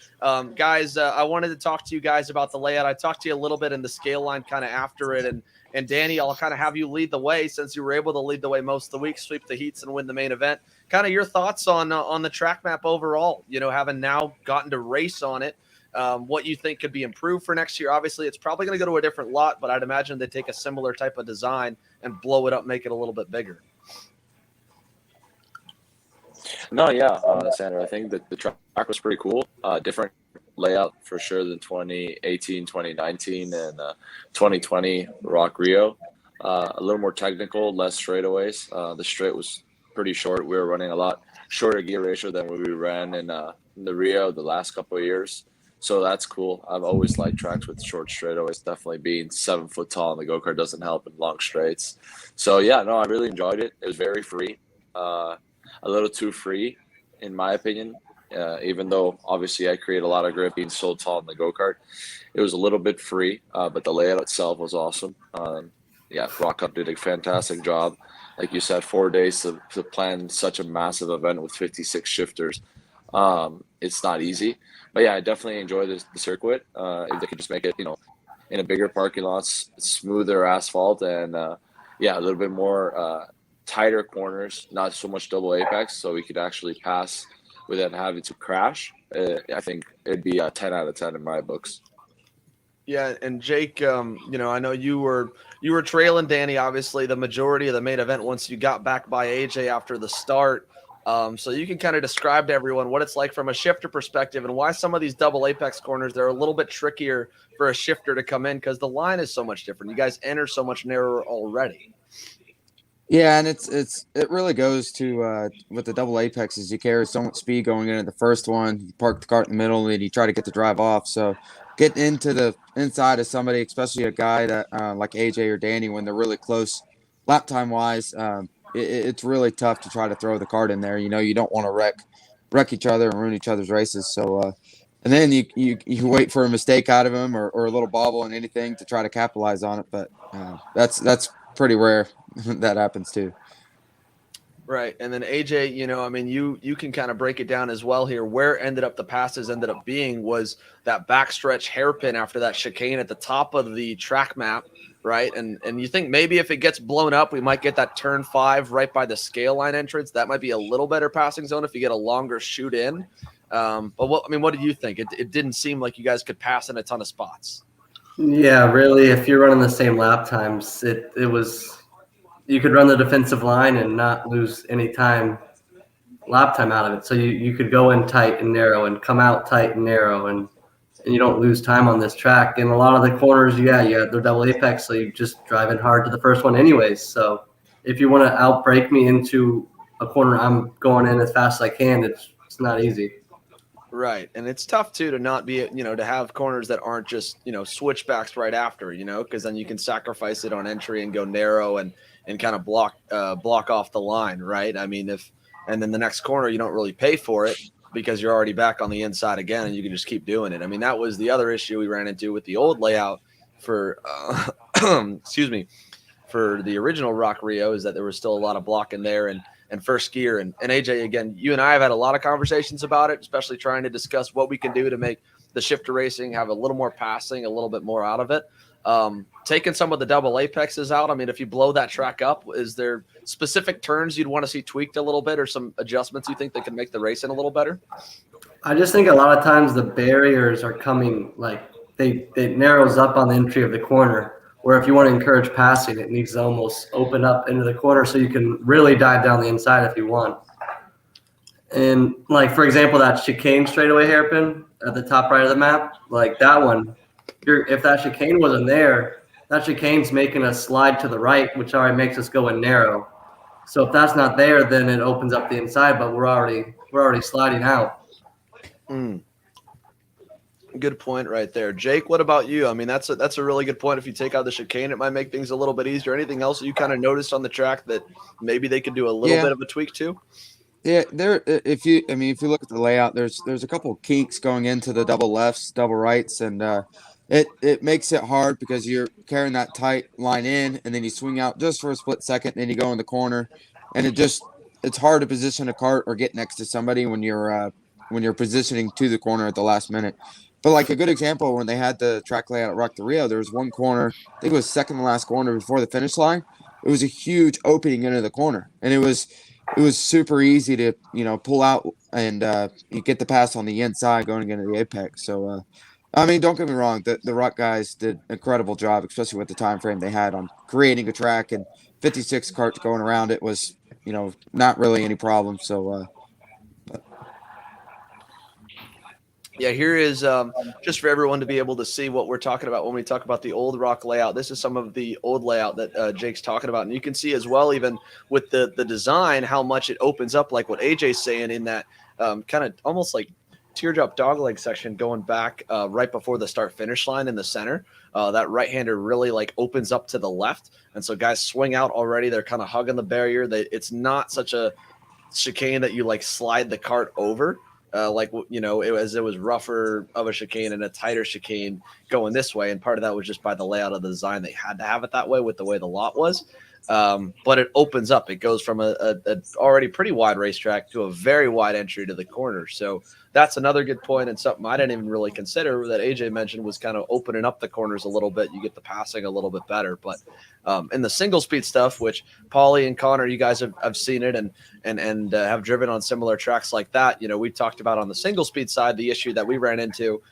Guys, I wanted to talk to you guys about the layout. I talked to you a little bit in the scale line kind of after it. And Danny, I'll kind of have you lead the way since you were able to lead the way most of the week, sweep the heats and win the main event. Kind of your thoughts on the track map overall, having now gotten to race on it. What you think could be improved for next year. Obviously, it's probably going to go to a different lot, but I'd imagine they take a similar type of design and blow it up, make it a little bit bigger. No, yeah, Sandra, I think that the track was pretty cool. Different layout for sure than 2018, 2019, and 2020 Rock Rio. A little more technical, less straightaways. The straight was pretty short. We were running a lot shorter gear ratio than what we ran in the Rio the last couple of years. So that's cool. I've always liked tracks with short straightaways. Definitely being 7 foot tall in the go-kart doesn't help in long straights. So, yeah, no, I really enjoyed it. It was very free. A little too free, in my opinion, even though obviously I create a lot of grip being so tall in the go-kart. It was a little bit free, but the layout itself was awesome. Rock Cup did a fantastic job. Like you said, 4 days to plan such a massive event with 56 shifters. It's not easy. But, yeah, I definitely enjoy the circuit. If they could just make it, in a bigger parking lot, smoother asphalt, and, a little bit more tighter corners, not so much double apex, so we could actually pass without having to crash. I think it'd be a 10 out of 10 in my books. Yeah, and Jake, I know you were trailing Danny, obviously, the majority of the main event once you got back by AJ after the start. So you can kind of describe to everyone what it's like from a shifter perspective and why some of these double apex corners, they're a little bit trickier for a shifter to come in because the line is so much different. You guys enter so much narrower already. Yeah, and it really goes to with the double apexes, you carry so much speed going into the first one, you park the cart in the middle, and you try to get the drive off. So getting into the inside of somebody, especially a guy that like AJ or Danny, when they're really close lap time wise, it's really tough to try to throw the cart in there. You don't want to wreck each other and ruin each other's races. So and then you wait for a mistake out of them or a little bobble and anything to try to capitalize on it. But that's pretty rare that happens too. Right. And then AJ, you can kind of break it down as well here. Where the passes ended up being was that backstretch hairpin after that chicane at the top of the track map. Right. And you think maybe if it gets blown up, we might get that turn 5 right by the scale line entrance. That might be a little better passing zone if you get a longer shoot in. But what did you think? It didn't seem like you guys could pass in a ton of spots. Yeah, really. If you're running the same lap times, it was, you could run the defensive line and not lose any lap time out of it. So you could go in tight and narrow and come out tight and narrow, and you don't lose time on this track. And a lot of the corners, they're double apex, so you just drive in hard to the first one anyways. So if you want to outbrake me into a corner, I'm going in as fast as I can. It's not easy. Right. And it's tough too to not be, to have corners that aren't just, switchbacks right after, because then you can sacrifice it on entry and go narrow and kind of block off the line. Right. I mean, and then the next corner, you don't really pay for it because you're already back on the inside again and you can just keep doing it. I mean, that was the other issue we ran into with the old layout for, for the original Rock Rio, is that there was still a lot of blocking there and first gear. And AJ, again, you and I have had a lot of conversations about it, especially trying to discuss what we can do to make the shifter racing have a little more passing, a little bit more out of it. Taking some of the double apexes out. I mean, if you blow that track up, is there specific turns you'd want to see tweaked a little bit or some adjustments you think that can make the racing a little better? I just think a lot of times the barriers are coming, like it narrows up on the entry of the corner, where if you want to encourage passing, it needs to almost open up into the corner so you can really dive down the inside if you want. And like, for example, that chicane straightaway hairpin at the top right of the map, like that one, if that chicane wasn't there, that chicane's making us slide to the right, which already makes us go in narrow. So if that's not there, then it opens up the inside, but we're already sliding out. Good point right there. Jake, what about you? I mean, that's a really good point. If you take out the chicane, it might make things a little bit easier. Anything else that you kind of noticed on the track that maybe they could do a little bit of a tweak to? Yeah, if you look at the layout, there's a couple of kinks going into the double lefts, double rights, and it makes it hard because you're carrying that tight line in, and then you swing out just for a split second, then you go in the corner, and it's hard to position a cart or get next to somebody when you're positioning to the corner at the last minute. But like a good example, when they had the track layout at ROK Rio, there was one corner, I think it was second to last corner before the finish line. It was a huge opening into the corner, and it was super easy to pull out and you get the pass on the inside going into the apex. So I mean, don't get me wrong, the ROK guys did an incredible job, especially with the time frame they had on creating a track, and 56 carts going around it was not really any problem. So Yeah, here is just for everyone to be able to see what we're talking about when we talk about the old ROK layout. This is some of the old layout that Jake's talking about. And you can see as well, even with the design, how much it opens up, like what AJ's saying, in that kind of almost like teardrop dogleg section going back right before the start-finish line in the center. That right-hander really like opens up to the left. And so guys swing out already. They're kind of hugging the barrier. It's not such a chicane that you like slide the cart over. It was rougher of a chicane and a tighter chicane going this way. And part of that was just by the layout of the design. They had to have it that way with the way the lot was. But it opens up. It goes from a already pretty wide racetrack to a very wide entry to the corner. So that's another good point, and something I didn't even really consider that AJ mentioned was kind of opening up the corners a little bit. You get the passing a little bit better. But in the single speed stuff, which Paulie and Connor, you guys have seen it and have driven on similar tracks like that. We talked about on the single speed side, the issue that we ran into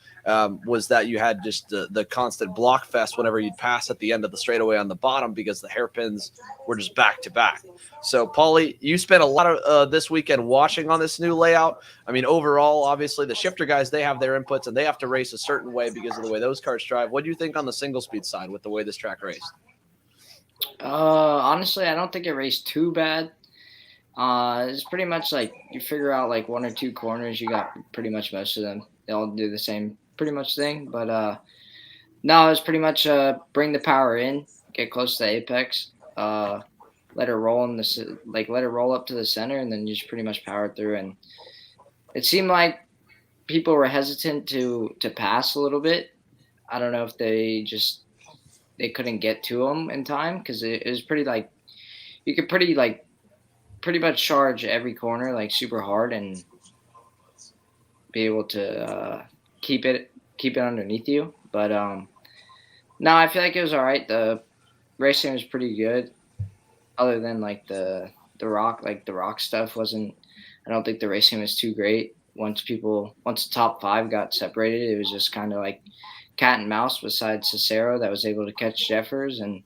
was that you had just the constant block fest whenever you'd pass at the end of the straightaway on the bottom because the hairpins were just back to back. So, Paulie, you spent a lot of this weekend watching on this new layout. I mean, overall, obviously, the shifter guys, they have their inputs and they have to race a certain way because of the way those cars drive. What do you think on the single speed side with the way this track raced? Honestly, I don't think it raced too bad. It's pretty much like you figure out like one or two corners, you got pretty much most of them. They all do the same pretty much thing. But no, it's pretty much bring the power in, get close to the apex, let it roll let it roll up to the center, and then you just pretty much power through. And it seemed like people were hesitant to pass a little bit. I don't know if they couldn't get to them in time because it was pretty like you could pretty much charge every corner like super hard and be able to keep it underneath you. But no, I feel like it was all right. The racing was pretty good, other than like the ROK stuff wasn't. I don't think the racing was too great. Once the top five got separated, it was just kind of like cat and mouse besides Cicero that was able to catch Jeffers. And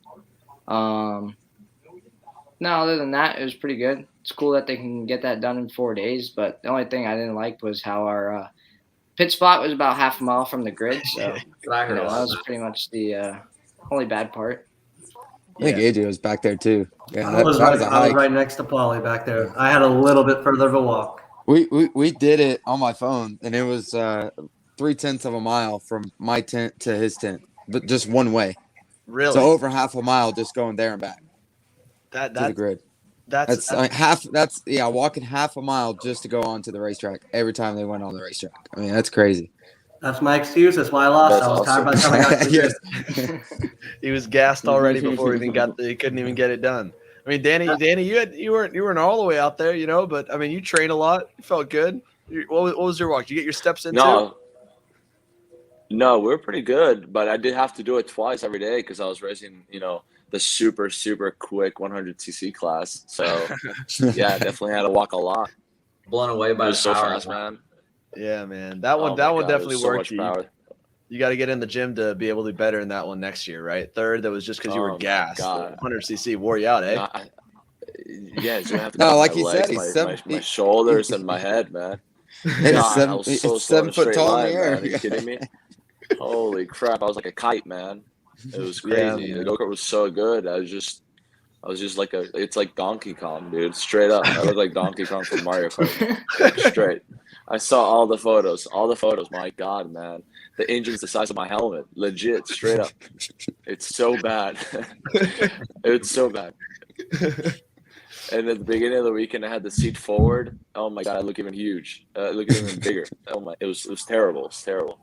no, other than that, it was pretty good. It's cool that they can get that done in 4 days, but the only thing I didn't like was how our pit spot was about half a mile from the grid, so that was pretty much the only bad part. I think AJ was back there too. Yeah, I was right next to Paulie back there. I had a little bit further of a walk. We did it on my phone, and it was 0.3 of a mile from my tent to his tent, but just one way. Really? So over half a mile just going there and back to the grid. That's half. That's walking half a mile just to go on to the racetrack every time they went on the racetrack. I mean, that's crazy. That's my excuse. That's why I lost. I was tired by the time I got to the He was gassed already before he couldn't even get it done. I mean, Danny, you weren't all the way out there, but I mean, you trained a lot. You felt good. What was your walk? Did you get your steps in too? No, we were pretty good, but I did have to do it twice every day because I was racing, the super, super quick 100cc class. So, yeah, definitely had to walk a lot. Blown away by the so power, fast, man. Yeah, man. That one definitely worked. You got to get in the gym to be able to do better in that one next year, right? Third, that was just because you were gassed. 100cc wore you out, eh? Yeah, he's gonna have to No, cut like my he said, legs, my shoulders, and my head, man. God, I was so He's slow in 7 a foot straight tall in line, the air. man. Are you kidding me? Holy crap! I was like a kite, man. It was Yeah, crazy. The man. go-kart was so good. I was just like it's like Donkey Kong, dude. Straight up. I look like Donkey Kong from Mario Kart. Like, straight. I saw all the photos. All the photos. My God, man. The engine's the size of my helmet. Legit, straight up. It's so bad. It's so bad. And at the beginning of the weekend, I had the seat forward. Oh my God, I look even huge. I look even bigger. Oh my, it was terrible. It was terrible.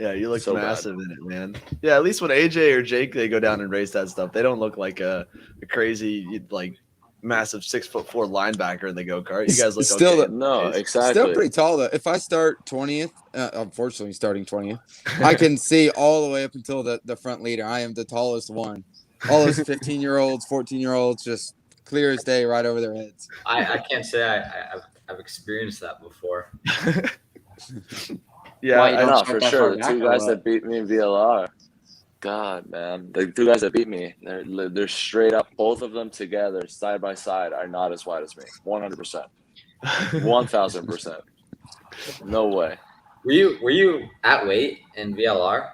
Yeah, you look So massive in it, man. Yeah, at least when AJ or Jake they go down and race that stuff, they don't look like a crazy like massive 6'4" linebacker in the go kart. You guys look Still, okay. No, Anyways. still exactly. pretty tall though. If I start 20th, unfortunately starting 20th, I can see all the way up until the front leader. I am the tallest one. All those 15-year-olds, 14-year-olds, just clear as day, right over their heads. I can't say I've experienced that before. Yeah, Why you don't No, start for that sure. far The back two or guys what? that beat me in VLR. God, man. The two guys that beat me, they're straight up. Both of them together, side by side, are not as wide as me. 100%. 1,000%. No way. Were you at weight in VLR?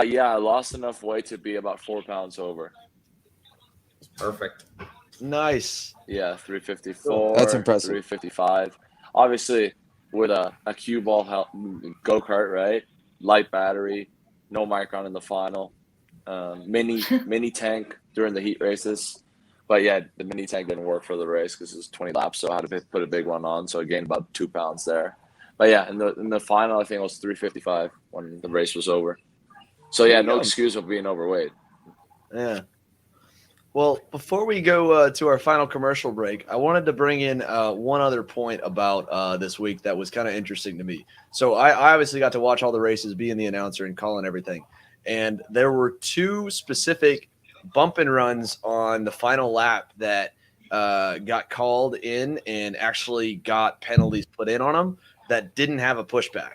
Yeah, I lost enough weight to be about 4 pounds over. Perfect. nice. Yeah, 354, That's impressive. 355. Obviously, with a cue ball go-kart, right? Light battery, no micron in the final. Mini tank during the heat races. But yeah, the mini tank didn't work for the race because it was 20 laps, so I had to put a big one on. So I gained about 2 pounds there. But yeah, in the final, I think it was 355 when the race was over. So yeah, There you no go. excuse of being overweight. Yeah. Well, before we go to our final commercial break, I wanted to bring in one other point about this week that was kind of interesting to me. So I obviously got to watch all the races, being the announcer and calling everything. And there were two specific bump and runs on the final lap that got called in and actually got penalties put in on them that didn't have a pushback.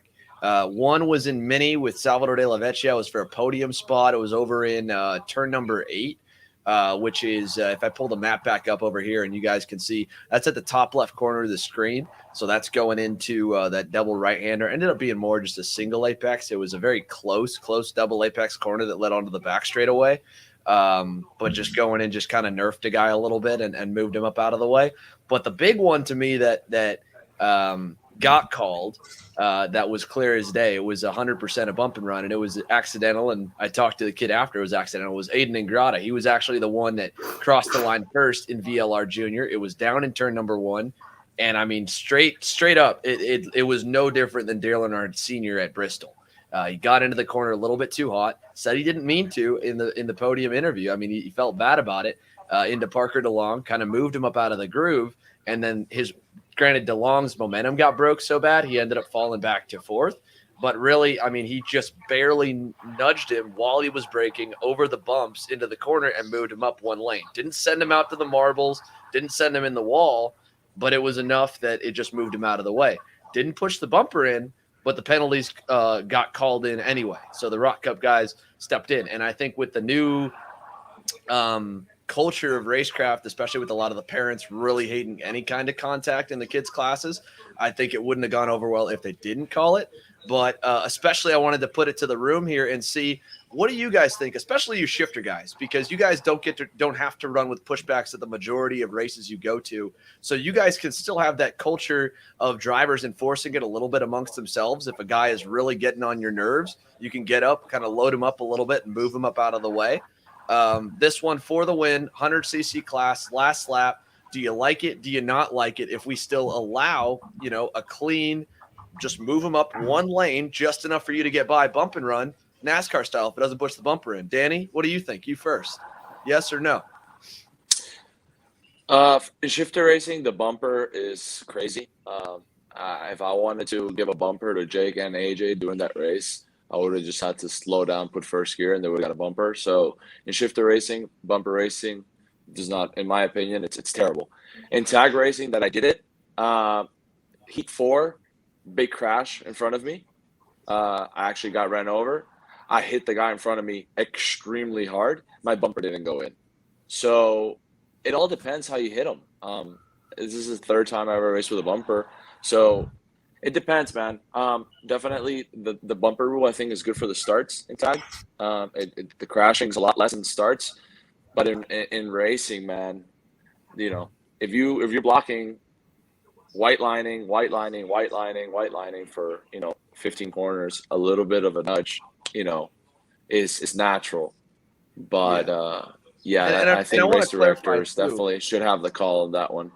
One was in Mini with Salvador de la Vecchia. It was for a podium spot. It was over in turn number 8. Which is if I pull the map back up over here and you guys can see that's at the top left corner of the screen. So that's going into that double right-hander. Ended up being more just a single apex. It was a very close double apex corner that led onto the back straightaway. But just going in just kind of nerfed a guy a little bit and moved him up out of the way. But the big one to me that got called that was clear as day. It was 100% a bump and run, and it was accidental. And I talked to the kid after it was accidental. It was Aiden Ingrata. He was actually the one that crossed the line first in VLR Junior. It was down in turn number 1. And I mean, straight up, it was no different than Dale Leonard Sr. at Bristol. He got into the corner a little bit too hot. Said he didn't mean to in the podium interview. I mean, he felt bad about it. Into Parker DeLong, kind of moved him up out of the groove, and then granted, DeLong's momentum got broke so bad he ended up falling back to 4th. But really, I mean, he just barely nudged him while he was braking over the bumps into the corner and moved him up 1 lane. Didn't send him out to the marbles, didn't send him in the wall, but it was enough that it just moved him out of the way. Didn't push the bumper in, but the penalties got called in anyway. So the ROK Cup guys stepped in. And I think with the new culture of racecraft, especially with a lot of the parents really hating any kind of contact in the kids' classes, I think it wouldn't have gone over well if they didn't call it. But especially I wanted to put it to the room here and see, what do you guys think, especially you shifter guys, because you guys don't have to run with pushbacks at the majority of races you go to. So you guys can still have that culture of drivers enforcing it a little bit amongst themselves. If a guy is really getting on your nerves, you can get up, kind of load him up a little bit and move him up out of the way. This one for the win, 100cc class, last lap. Do you like it? Do you not like it? If we still allow, a clean, just move them up 1 lane, just enough for you to get by, bump and run, NASCAR style, if it doesn't push the bumper in. Danny, what do you think? You first. Yes or no? In shifter racing, the bumper is crazy. If I wanted to give a bumper to Jake and AJ during that race, I would have just had to slow down, put first gear, and they would have got a bumper. So in shifter racing, bumper racing does not, in my opinion, it's terrible. In tag racing that I did it, heat 4, big crash in front of me. I actually got ran over. I hit the guy in front of me extremely hard. My bumper didn't go in. So it all depends how you hit them. This is the third time I ever raced with a bumper, so it depends, man. Definitely the bumper rule I think is good for the starts in tag. The crashing is a lot less in starts, but in racing, man, if you're blocking white lining for 15 corners, a little bit of a nudge, is natural. But I think want race to clarify directors too. definitely should have the call on that one.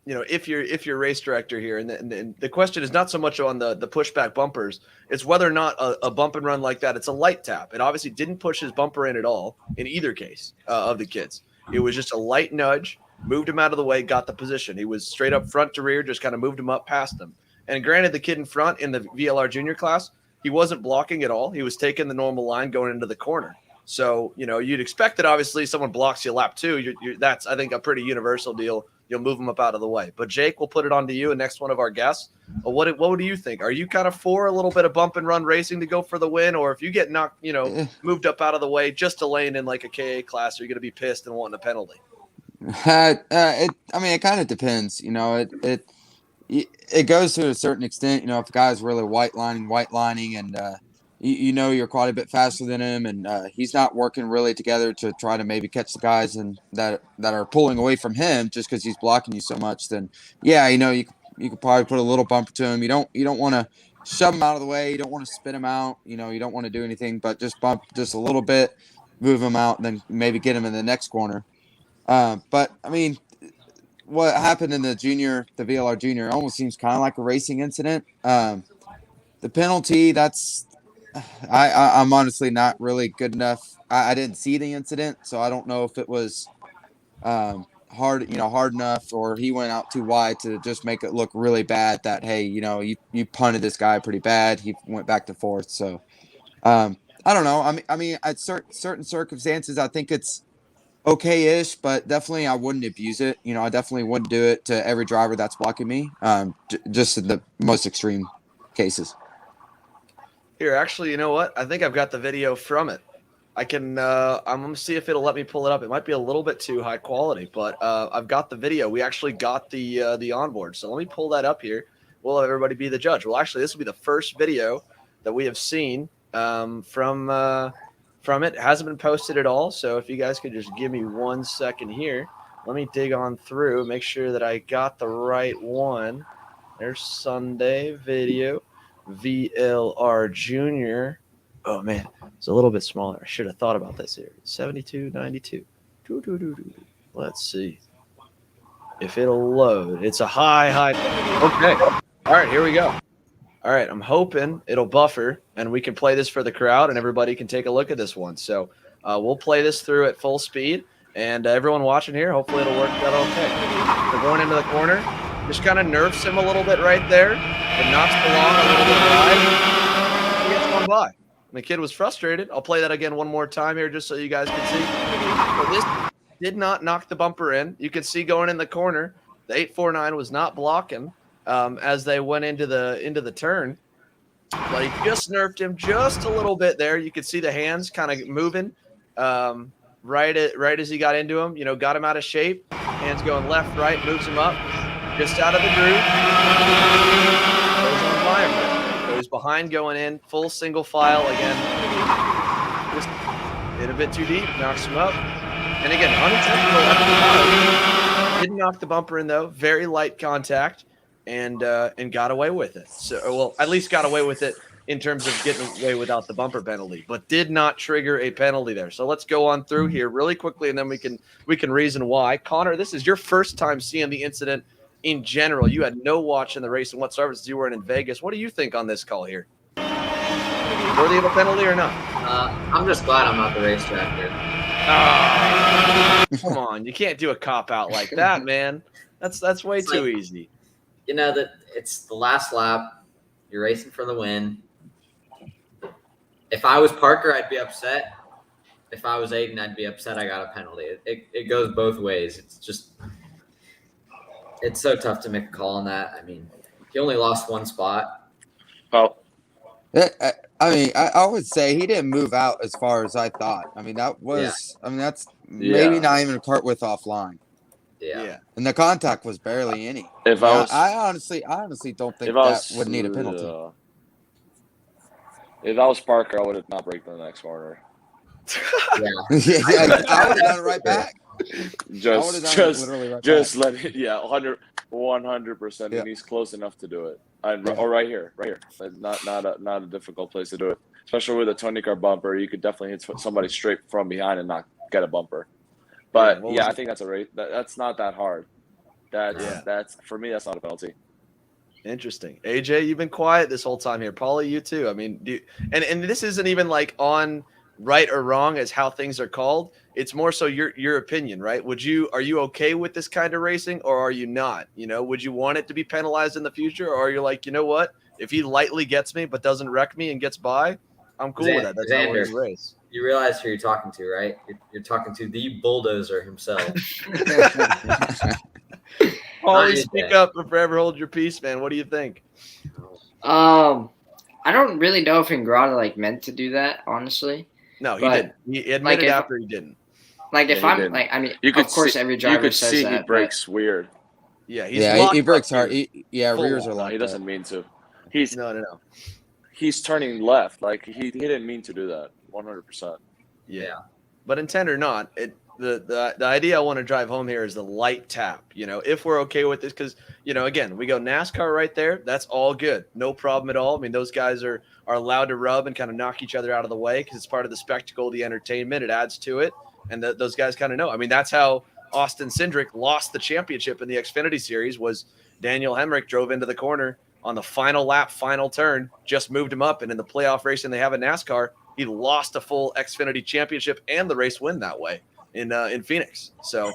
If you're race director here, and the question is not so much on the pushback bumpers, it's whether or not a bump and run like that, it's a light tap. It obviously didn't push his bumper in at all in either case of the kids. It was just a light nudge, moved him out of the way, got the position. He was straight up front to rear, just kind of moved him up past them. And granted, the kid in front in the VLR junior class, he wasn't blocking at all. He was taking the normal line going into the corner. So, you'd expect that obviously someone blocks you lap two. That's, I think, a pretty universal deal. You'll move them up out of the way. But Jake, we'll put it on to you and next one of our guests. What do you think? Are you kind of for a little bit of bump and run racing to go for the win? Or if you get knocked, moved up out of the way just to lane in like a KA class, are you going to be pissed and wanting a penalty? It kind of depends. It goes to a certain extent. If a guy's really white lining, and you're quite a bit faster than him, and he's not working really together to try to maybe catch the guys and that are pulling away from him just because he's blocking you so much. Then you could probably put a little bumper to him. You don't want to shove him out of the way. You don't want to spit him out. You don't want to do anything, but just bump just a little bit, move him out, and then maybe get him in the next corner. But what happened in the VLR junior almost seems kind of like a racing incident. The penalty, I'm honestly not really good enough. I didn't see the incident, so I don't know if it was hard enough, or he went out too wide to just make it look really bad that, hey, you punted this guy pretty bad. He went back to fourth. So I don't know. I mean, at certain circumstances, I think it's okay-ish, but definitely I wouldn't abuse it. I definitely wouldn't do it to every driver that's blocking me. Just in the most extreme cases. Here, actually, you know what? I think I've got the video from it. I'm going to see if it'll let me pull it up. It might be a little bit too high quality, but I've got the video. We actually got the onboard. So let me pull that up here. We'll have everybody be the judge. Well, actually, this will be the first video that we have seen from it. It hasn't been posted at all. So if you guys could just give me 1 second here, let me dig on through, make sure that I got the right one. There's Sunday video. VLR Junior. Oh man, it's a little bit smaller. I should have thought about this here. 7292. Let's see if it'll load. It's a high. Okay. All right, here we go. All right, I'm hoping it'll buffer and we can play this for the crowd and everybody can take a look at this one. So we'll play this through at full speed, and everyone watching here, hopefully it'll work out okay. We're going into the corner. Just kind of nerfs him a little bit right there. It knocks the lawn a little bit wide. He gets one by. And the kid was frustrated. I'll play that again one more time here just so you guys can see. So this did not knock the bumper in. You can see going in the corner, the 849 was not blocking as they went into the turn. But he just nerfed him just a little bit there. You could see the hands kind of moving right as he got into him. Got him out of shape. Hands going left, right, moves him up. Just out of the groove. Goes on by him. Goes behind going in. Full single file again. Just hit a bit too deep. Knocks him up. And again, unintentional. Didn't knock the bumper in though. Very light contact. And got away with it. So, well, at least got away with it in terms of getting away without the bumper penalty, but did not trigger a penalty there. So let's go on through here really quickly, and then we can reason why. Connor, this is your first time seeing the incident in general. You had no watch in the race and whatsoever since you were in Vegas. What do you think on this call here? Worthy of a penalty or not? I'm just glad I'm not the race director. Come on, you can't do a cop out like that, man. That's way too easy. That it's the last lap. You're racing for the win. If I was Parker, I'd be upset. If I was Aiden, I'd be upset I got a penalty. It goes both ways. It's so tough to make a call on that. I mean, he only lost one spot. Well, I would say he didn't move out as far as I thought. I mean, that's maybe Yeah. not even a cart width offline. Yeah. And the contact was barely any. If I honestly don't think if I that was would need a penalty. If I was Parker, I would have not braked in the next corner. Yeah. Yeah, I would have done it right back. Literally right just back. let it. Yeah, 100%. Yeah. And he's close enough to do it. And Yeah. or right here. It's not a difficult place to do it. Especially with a Tony car bumper, you could definitely hit somebody straight from behind and not get a bumper. But I think that's a race. That's not that hard. That's for me. That's not a penalty. Interesting. AJ, you've been quiet this whole time here. Paulie, you too. I mean, and this isn't even like on right or wrong as how things are called. It's more so your opinion, right? Are you okay with this kind of racing or are you not? You know, would you want it to be penalized in the future, or are you like, you know what? If he lightly gets me but doesn't wreck me and gets by, I'm cool with that. That's how I want to race. You realize who you're talking to, right? You're talking to the bulldozer himself. Paulie, speak up or forever hold your peace, man. What do you think? I don't really know if Ingrata like meant to do that, honestly. No, he didn't. He admitted after he didn't. Like if I'm didn't. like, I mean, You could of course, every driver says that. he brakes weird. Yeah, he brakes hard. Rears are No, like he that. doesn't mean to. He's no. He's turning left. Like he didn't mean to do that. 100%. Yeah. But intent or not, the idea I want to drive home here is the light tap. You know, if we're okay with this, because again, we go NASCAR right there. That's all good, no problem at all. I mean, those guys are allowed to rub and kind of knock each other out of the way because it's part of the spectacle, the entertainment. It adds to it, and those guys kind of know. I mean, that's how Austin Cindric lost the championship in the Xfinity Series. Was Daniel Hemrick drove into the corner on the final lap, final turn, just moved him up, and in the playoff racing they have in NASCAR, he lost a full Xfinity championship and the race win that way in Phoenix. So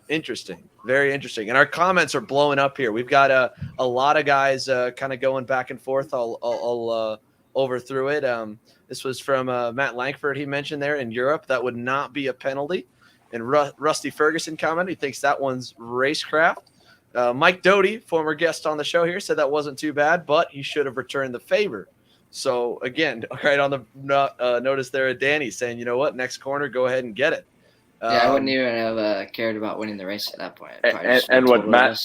interesting, very interesting. And our comments are blowing up here. We've got a lot of guys kind of going back and forth. I'll over through it. This was from Matt Langford. He mentioned there in Europe that would not be a penalty. And Rusty Ferguson commented, he thinks that one's racecraft. Mike Doty, former guest on the show here, said that wasn't too bad, but he should have returned the favor. So again, right on the notice there, Danny saying, you know what, next corner, go ahead and get it. I wouldn't even have cared about winning the race at that point. What Matt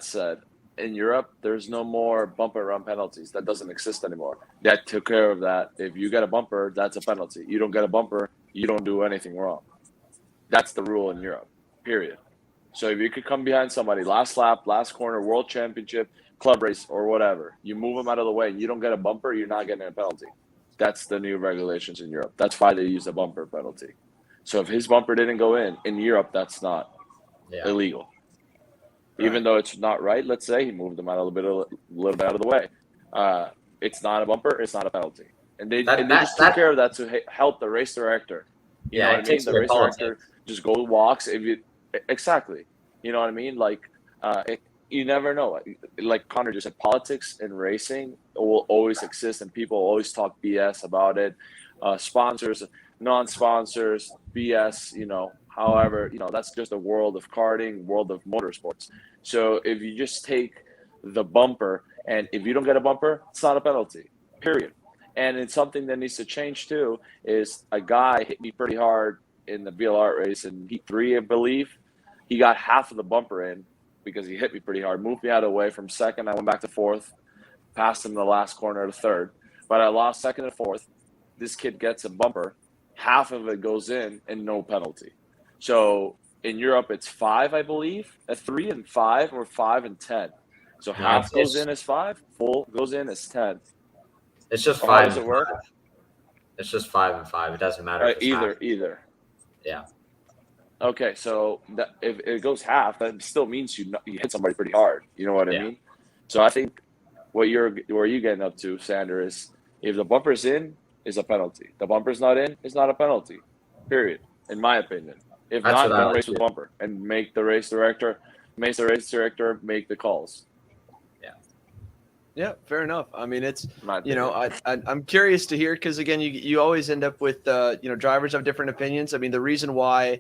said, in Europe, there's no more bumper run penalties. That doesn't exist anymore. That took care of that. If you get a bumper, that's a penalty. You don't get a bumper, you don't do anything wrong. That's the rule in Europe, period. So if you could come behind somebody, last lap, last corner, world championship, club race, or whatever, you move them out of the way and you don't get a bumper, you're not getting a penalty. That's the new regulations in Europe. That's why they use a bumper penalty. So if his bumper didn't go in Europe, that's not illegal. Right. Even though it's not right, let's say he moved them out a little bit out of the way. It's not a bumper, it's not a penalty. And they just took care of that to help the race director. You know what I mean? The race director just go walks. Exactly. You know what I mean? Like, you never know. Like Connor just said, politics in racing will always exist, and people always talk BS about it. Sponsors, non-sponsors, BS. However, that's just the world of karting, world of motorsports. So if you just take the bumper, and if you don't get a bumper, it's not a penalty. Period. And it's something that needs to change too. Is a guy hit me pretty hard in the VLR race in Heat 3, I believe. He got half of the bumper in because he hit me pretty hard. Moved me out of the way from second. I went back to fourth. Passed him in the last corner to third. But I lost second and fourth. This kid gets a bumper. Half of it goes in and no penalty. So in Europe, it's 5, I believe. 3 and 5 or 5 and 10. So half goes in as 5. Full goes in as 10. It's just 5. How does it work? It's just 5 and 5. It doesn't matter. Either. Yeah. Okay, so if it goes half, that still means you hit somebody pretty hard. You know what I mean? So I think where you're getting up to, Sander, is if the bumper's in, is a penalty. The bumper's not in, is not a penalty. Period. In my opinion. If not, then race with the bumper and make the race director make the calls. Yeah, fair enough. I mean, it's, I'm curious to hear because, again, you always end up with, drivers have different opinions. I mean, the reason why,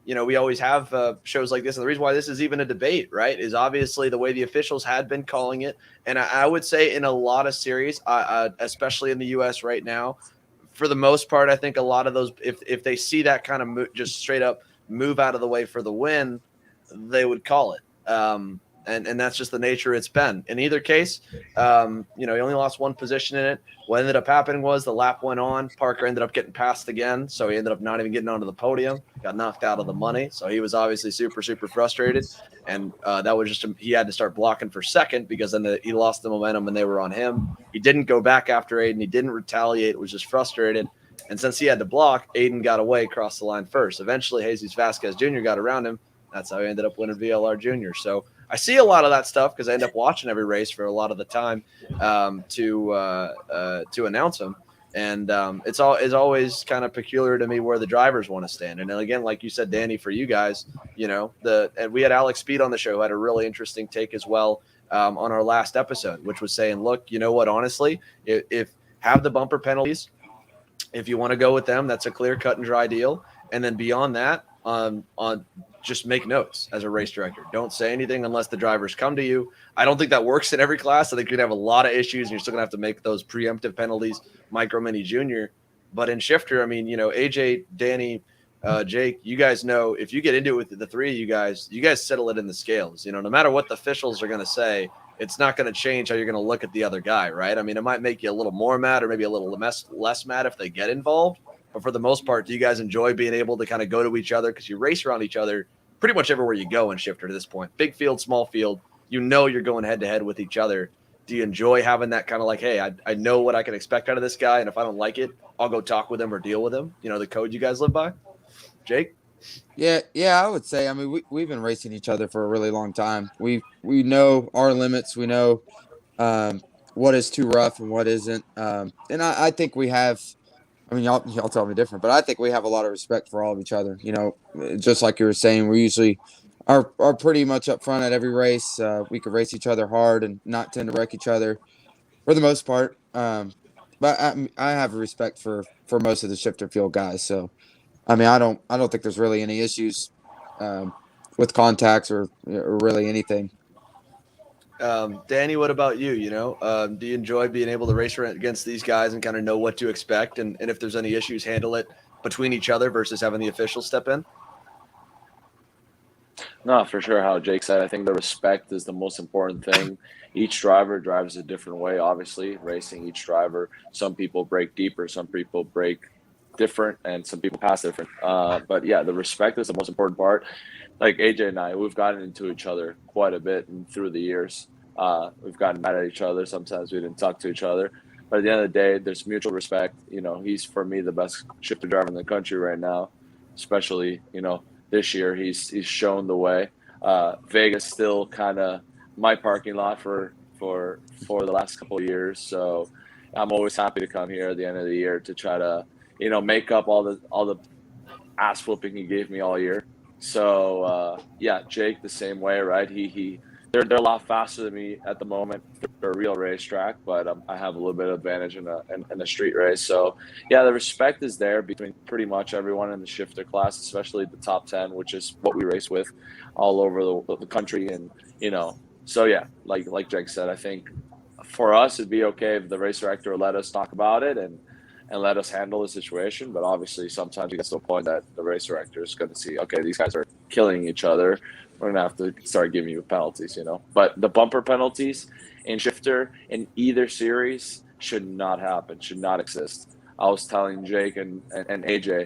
we always have shows like this. And the reason why this is even a debate, right, is obviously the way the officials had been calling it. And I would say in a lot of series, especially in the U.S. right now, for the most part, I think a lot of those, if they see that kind of just straight up move out of the way for the win, they would call it. And that's just the nature it's been. In either case, he only lost one position in it. What ended up happening was the lap went on. Parker ended up getting passed again, so he ended up not even getting onto the podium. Got knocked out of the money, so he was obviously super, super frustrated. And that was just he had to start blocking for second because then he lost the momentum and they were on him. He didn't go back after Aiden. He didn't retaliate. Was just frustrated. And since he had to block, Aiden got away, crossed the line first. Eventually, Jesus Vasquez Jr. got around him. That's how he ended up winning VLR Jr. So I see a lot of that stuff because I end up watching every race for a lot of the time to announce them. And it's always kind of peculiar to me where the drivers want to stand. And then again, like you said, Danny, for you guys, and we had Alex Speed on the show who had a really interesting take as well on our last episode, which was saying, look, you know what, honestly, if have the bumper penalties, if you want to go with them, that's a clear cut and dry deal. And then beyond that, on just make notes as a race director. Don't say anything unless the drivers come to you. I don't think that works in every class. I think you'd have a lot of issues and you're still gonna have to make those preemptive penalties, micro mini junior. But in shifter, I mean, AJ, Danny, Jake, you guys know if you get into it with the three of you guys settle it in the scales. No matter what the officials are gonna say, it's not going to change how you're going to look at the other guy, right? I mean, it might make you a little more mad or maybe a little less mad if they get involved. But for the most part, do you guys enjoy being able to kind of go to each other because you race around each other pretty much everywhere you go in shifter to this point? Big field, small field, you're going head-to-head with each other. Do you enjoy having that kind of like, hey, I know what I can expect out of this guy, and if I don't like it, I'll go talk with him or deal with him? The code you guys live by? Jake? Yeah, I would say. I mean, we've been racing each other for a really long time. We know our limits. We know what is too rough and what isn't. And I think we have. I mean, y'all tell me different, but I think we have a lot of respect for all of each other. Just like you were saying, we usually are pretty much up front at every race. We could race each other hard and not tend to wreck each other for the most part. But I have respect for most of the shifter field guys. So. I mean, I don't think there's really any issues with contacts or really anything. Danny, what about you? Do you enjoy being able to race against these guys and kind of know what to expect? And if there's any issues, handle it between each other versus having the officials step in? No, for sure. How Jake said, I think the respect is the most important thing. Each driver drives a different way, obviously, racing each driver. Some people break deeper, some people break different, and some people pass different. But yeah, the respect is the most important part. Like AJ and I, we've gotten into each other quite a bit through the years. We've gotten mad at each other. Sometimes we didn't talk to each other. But at the end of the day, there's mutual respect. He's for me the best shifter driver in the country right now, especially, this year he's shown the way. Vegas still kind of my parking lot for the last couple of years. So I'm always happy to come here at the end of the year to try to make up all the ass whooping he gave me all year. So yeah, Jake the same way, right? They're a lot faster than me at the moment for a real racetrack, but I have a little bit of advantage in a street race. So yeah, the respect is there between pretty much everyone in the shifter class, especially the top 10, which is what we race with all over the country. And so yeah, like Jake said, I think for us it'd be okay if the race director let us talk about it and let us handle the situation. But obviously sometimes it gets to a point that the race director is going to see, okay, these guys are killing each other. We're going to have to start giving you penalties, But the bumper penalties in shifter in either series should not happen, should not exist. I was telling Jake and AJ,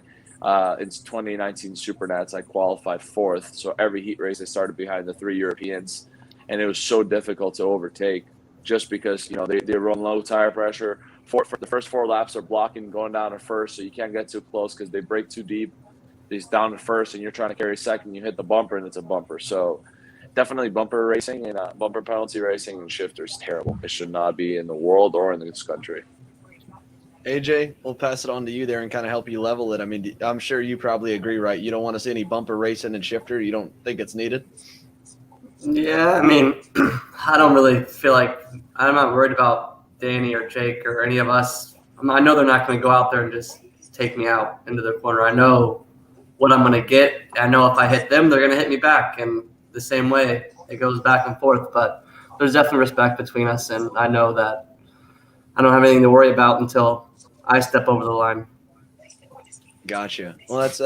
in 2019 Supernats, I qualified 4th. So every heat race I started behind the 3 Europeans. And it was so difficult to overtake just because, they run low tire pressure. For the first 4 laps are blocking going down to first, so you can't get too close because they break too deep. He's down to first, and you're trying to carry second. You hit the bumper, and it's a bumper. So definitely bumper racing and bumper penalty racing and shifter is terrible. It should not be in the world or in this country. AJ, we'll pass it on to you there and kind of help you level it. I mean, I'm sure you probably agree, right? You don't want to see any bumper racing and shifter. You don't think it's needed? Yeah, I mean, I don't really feel like – I'm not worried about Danny or Jake or any of us. I know they're not going to go out there and just take me out into the corner. I know what I'm going to get. I know if I hit them, they're going to hit me back. And the same way, it goes back and forth. But there's definitely respect between us, and I know that I don't have anything to worry about until I step over the line. Gotcha. Well, that's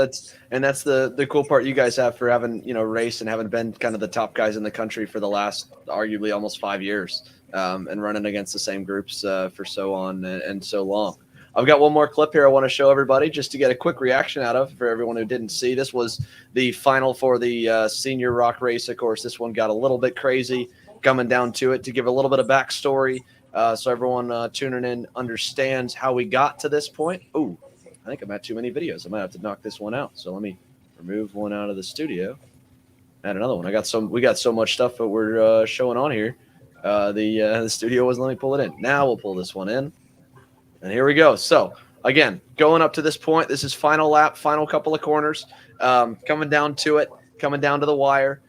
the cool part you guys have for having raced and having been kind of the top guys in the country for the last arguably almost 5 years, and running against the same groups for so on and so long. I've got one more clip here I want to show everybody just to get a quick reaction out of for everyone who didn't see. This was the final for the senior ROK race. Of course, this one got a little bit crazy coming down to it. To give a little bit of backstory, so everyone tuning in understands how we got to this point. Ooh. I think I'm at too many videos. I might have to knock this one out. So let me remove one out of the studio. Add another one. We got so much stuff that we're showing on here. The studio wasn't letting me pull it in. Now we'll pull this one in. And here we go. So again, going up to this point, this is final lap, final couple of corners. Coming down to it, coming down to the wire.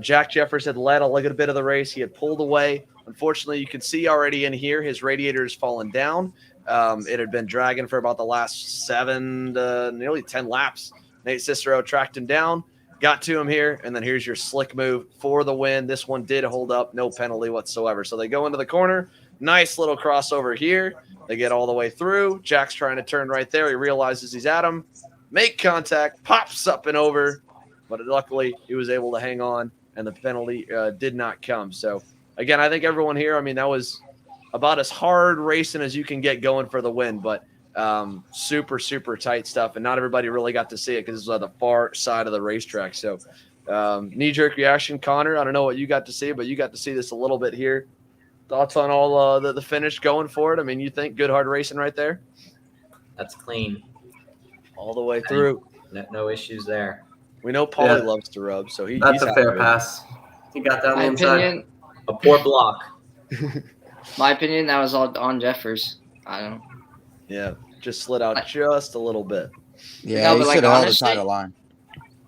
Jack Jeffers had led a little bit of the race. He had pulled away. Unfortunately, you can see already in here, his radiator has fallen down. It had been dragging for about the last 7 to nearly 10 laps. Nate Cicero tracked him down, got to him here, and then here's your slick move for the win. This one did hold up, no penalty whatsoever. So they go into the corner, nice little crossover here. They get all the way through. Jack's trying to turn right there. He realizes he's at him, make contact, pops up and over, but luckily he was able to hang on, and the penalty did not come. So again, I think everyone here, I mean, that was about as hard racing as you can get going for the win, but super, super tight stuff. And not everybody really got to see it because it's on the far side of the racetrack. So knee-jerk reaction, Connor. I don't know what you got to see, but you got to see this a little bit here. Thoughts on all the finish going for it? I mean, you think good, hard racing right there? That's clean. All the way through. No issues there. We know Paulie loves to rub, so that's he's a fair pass. He got down the inside. A poor block. My opinion, that was all on Jeffers. I don't know. Yeah, just slid out just a little bit. Yeah, he should have held the title line.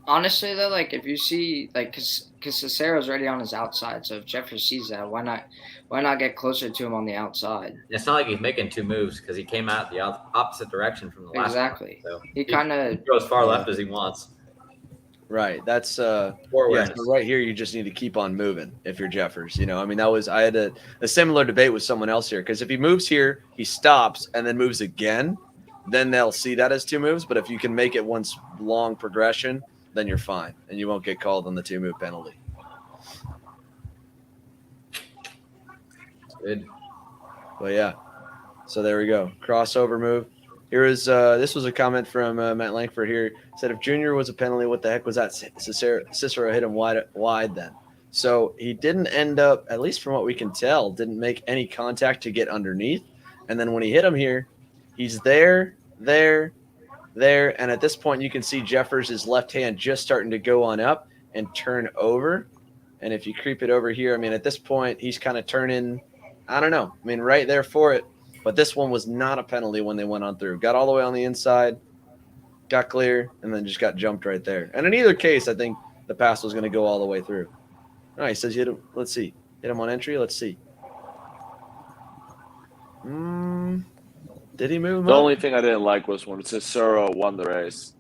Honestly, though, like if you see, like, because Cicero's already on his outside, so if Jeffers sees that, why not get closer to him on the outside? It's not like he's making 2 moves because he came out the opposite direction from the last. Exactly. One, so he kind of goes far left as he wants. Right. That's so right here. You just need to keep on moving if you're Jeffers. I mean, I had a similar debate with someone else here because if he moves here, he stops and then moves again, then they'll see that as 2 moves. But if you can make it one long progression, then you're fine and you won't get called on the 2-move penalty. Good. Well, yeah. So there we go. Crossover move. Here is this was a comment from Matt Langford here. Said if Junior was a penalty, what the heck was that? Cicero hit him wide then. So he didn't end up, at least from what we can tell, didn't make any contact to get underneath. And then when he hit him here, he's there, and at this point you can see Jeffers' left hand just starting to go on up and turn over. And if you creep it over here, I mean, at this point he's kind of turning, I don't know, I mean, right there for it. But this one was not a penalty when they went on through. Got all the way on the inside, got clear, and then just got jumped right there. And in either case, I think the pass was going to go all the way through. All right, he says you hit him. Let's see. Hit him on entry. Let's see. Did he move him The up? only thing I didn't like was when Cicero won the race.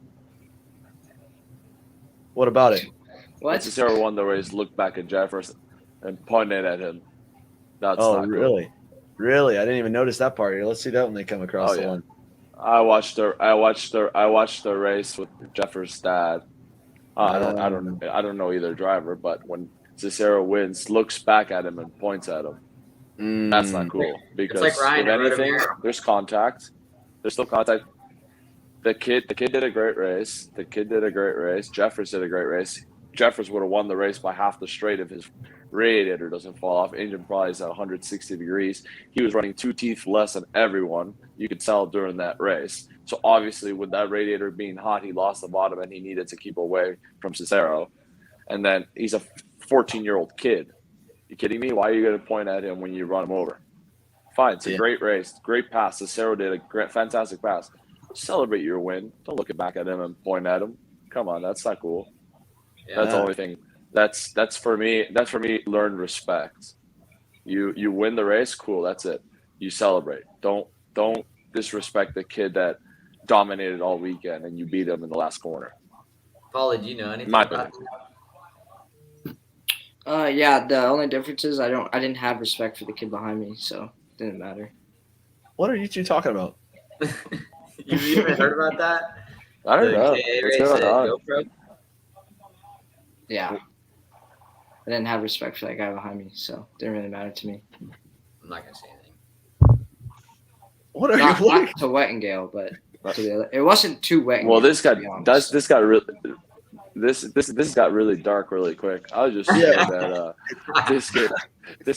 What about it? When what? Cicero won the race, looked back at Jeffers and pointed at him. That's not really? Cool. Really? I didn't even notice that part here. Let's see that when they come across the line. I watched the race with Jeffers' dad. I don't know either driver, but when Cicero wins, looks back at him and points at him. That's not cool because like Ryan if anything, there's contact. There's still contact. The kid did a great race. Jeffers did a great race. Jeffers would have won the race by half the straight if his radiator doesn't fall off. Engine probably is at 160 degrees. He was running 2 teeth less than everyone. You could tell during that race. So obviously with that radiator being hot, he lost the bottom and he needed to keep away from Cicero. And then he's a 14-year-old kid. You kidding me? Why are you going to point at him when you run him over? Fine. It's a great race. Great pass. Cicero did a fantastic pass. Celebrate your win. Don't look back at him and point at him. Come on. That's not cool. Yeah. That's the only thing. That's for me. That's for me. Learn respect. You win the race. Cool. That's it. You celebrate. Don't disrespect the kid that dominated all weekend and you beat him in the last corner. Paulie, do you know anything My about opinion. Yeah, the only difference is I didn't have respect for the kid behind me, so it didn't matter. What are you two talking about? You even heard about that? I don't The know. KA What's race going at on? GoPro? Yeah. I didn't have respect for that guy behind me, so it didn't really matter to me. I'm not gonna say anything. What are Not, you? What are not to Wettingale, but to the other. It wasn't too Wettingale. Well, this got to be honest. this got really this got really dark really quick. I was just saying that this kid,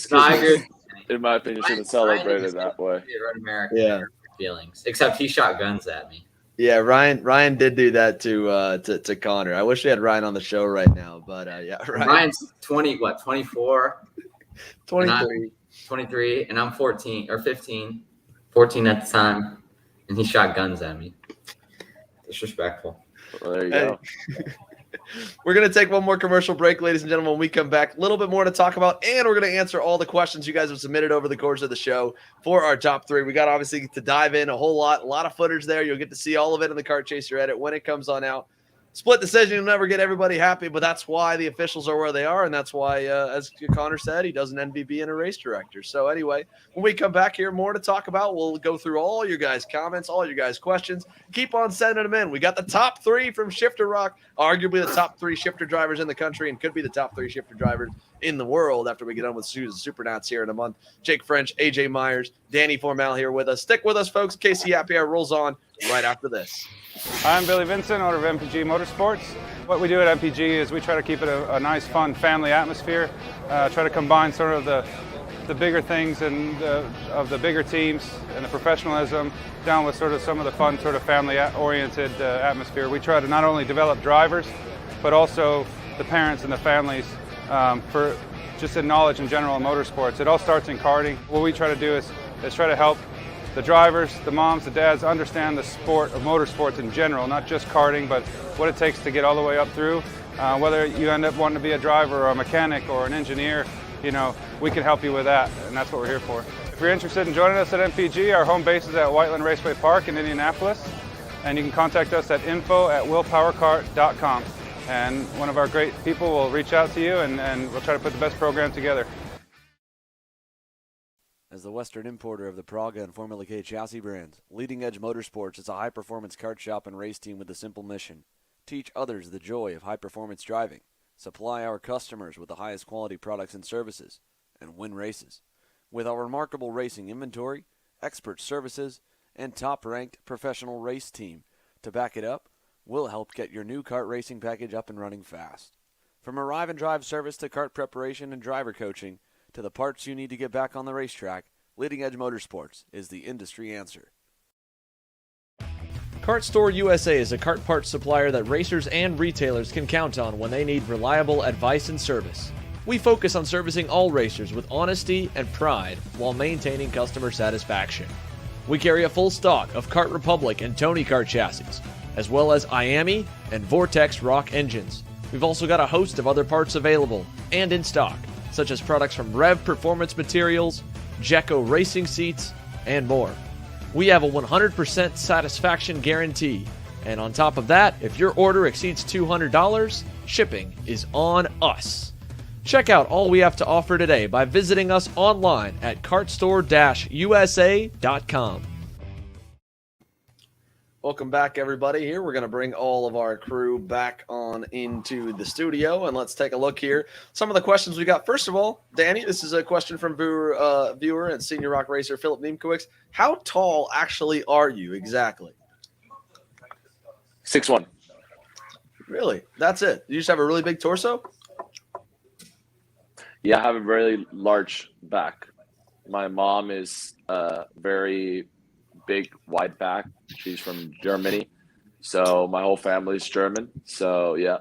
Tiger, in my opinion, should have celebrated that way. Road America. Yeah. Feelings. Except he shot guns at me. Yeah, Ryan did do that to Connor. I wish we had Ryan on the show right now, but yeah, Ryan's 24, 23. 23, and I'm 14 or 15, 14 at the time, and he shot guns at me. Disrespectful. Well, there you go. We're going to take one more commercial break, ladies and gentlemen. When we come back, a little bit more to talk about, and we're going to answer all the questions you guys have submitted over the course of the show for our top three. We got obviously to dive in a lot of footage there. You'll get to see all of it in the Kart Chaser edit when it comes on out. Split decision, you'll never get everybody happy, but that's why the officials are where they are, and that's why, as Connor said, he does an NVB and a race director. So anyway, when we come back here, more to talk about. We'll go through all your guys' comments, all your guys' questions. Keep on sending them in. We got the top three from Shifter Rock, arguably the top three shifter drivers in the country, and could be the top three shifter drivers in the world after we get on with SKUSA Supernats here in a month. Jake French, AJ Myers, Danny Formal here with us. Stick with us, folks. KC Happy Hour rolls on right after this. I'm Billy Vincent, owner of MPG Motorsports. What we do at MPG is we try to keep it a nice, fun family atmosphere, try to combine sort of the bigger things and of the bigger teams and the professionalism down with sort of some of the fun sort of family-oriented atmosphere. We try to not only develop drivers, but also the parents and the families for just in knowledge in general in motorsports. It all starts in karting. What we try to do is try to help the drivers, the moms, the dads understand the sport of motorsports in general, not just karting, but what it takes to get all the way up through. Whether you end up wanting to be a driver or a mechanic or an engineer, you know, we can help you with that, and that's what we're here for. If you're interested in joining us at MPG, our home base is at Whiteland Raceway Park in Indianapolis, and you can contact us at info@willpowerkart.com, and one of our great people will reach out to you, and we'll try to put the best program together. As the Western importer of the Praga and Formula K chassis brands, Leading Edge Motorsports is a high-performance kart shop and race team with a simple mission: teach others the joy of high-performance driving, supply our customers with the highest quality products and services, and win races. With our remarkable racing inventory, expert services, and top-ranked professional race team to back it up, we'll help get your new kart racing package up and running fast. From arrive and drive service to kart preparation and driver coaching, to the parts you need to get back on the racetrack, Leading Edge Motorsports is the industry answer. Kart Store USA is a kart parts supplier that racers and retailers can count on when they need reliable advice and service. We focus on servicing all racers with honesty and pride while maintaining customer satisfaction. We carry a full stock of Kart Republic and Tony Kart chassis, as well as IAMI and Vortex ROK engines. We've also got a host of other parts available and in stock, such as products from Rev Performance Materials, Jecco Racing Seats, and more. We have a 100% satisfaction guarantee, and on top of that, if your order exceeds $200, shipping is on us. Check out all we have to offer today by visiting us online at kartstore-usa.com. Welcome back, everybody. Here we're going to bring all of our crew back on into the studio, and let's take a look here. Some of the questions we got. First of all, Danny, this is a question from viewer and Senior Rock Racer Philip Niemkowicz. How tall actually are you exactly? 6'1". Really? That's it? You just have a really big torso? Yeah, I have a very large back. My mom is very big, wide back. She's from Germany, so my whole family's German. So yeah,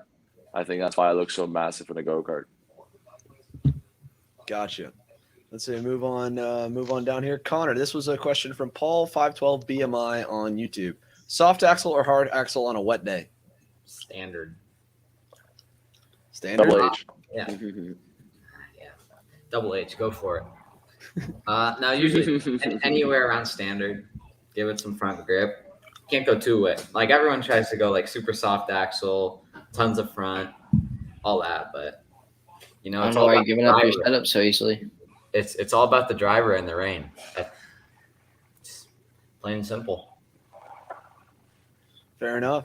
I think that's why I look so massive in a go-kart. Gotcha. Let's see. Move on down here. Connor, this was a question from Paul 512 BMI on YouTube. Soft axle or hard axle on a wet day? Standard. Standard. Double H. Yeah. Yeah. Double H. Go for it. No, usually anywhere around standard. Give it some front grip. Can't go too wet. Like everyone tries to go like super soft axle, tons of front, all that. But I it's don't know all why about you're the giving up your driver. setup so easily. It's all about the driver and the rain. It's plain and simple. Fair enough.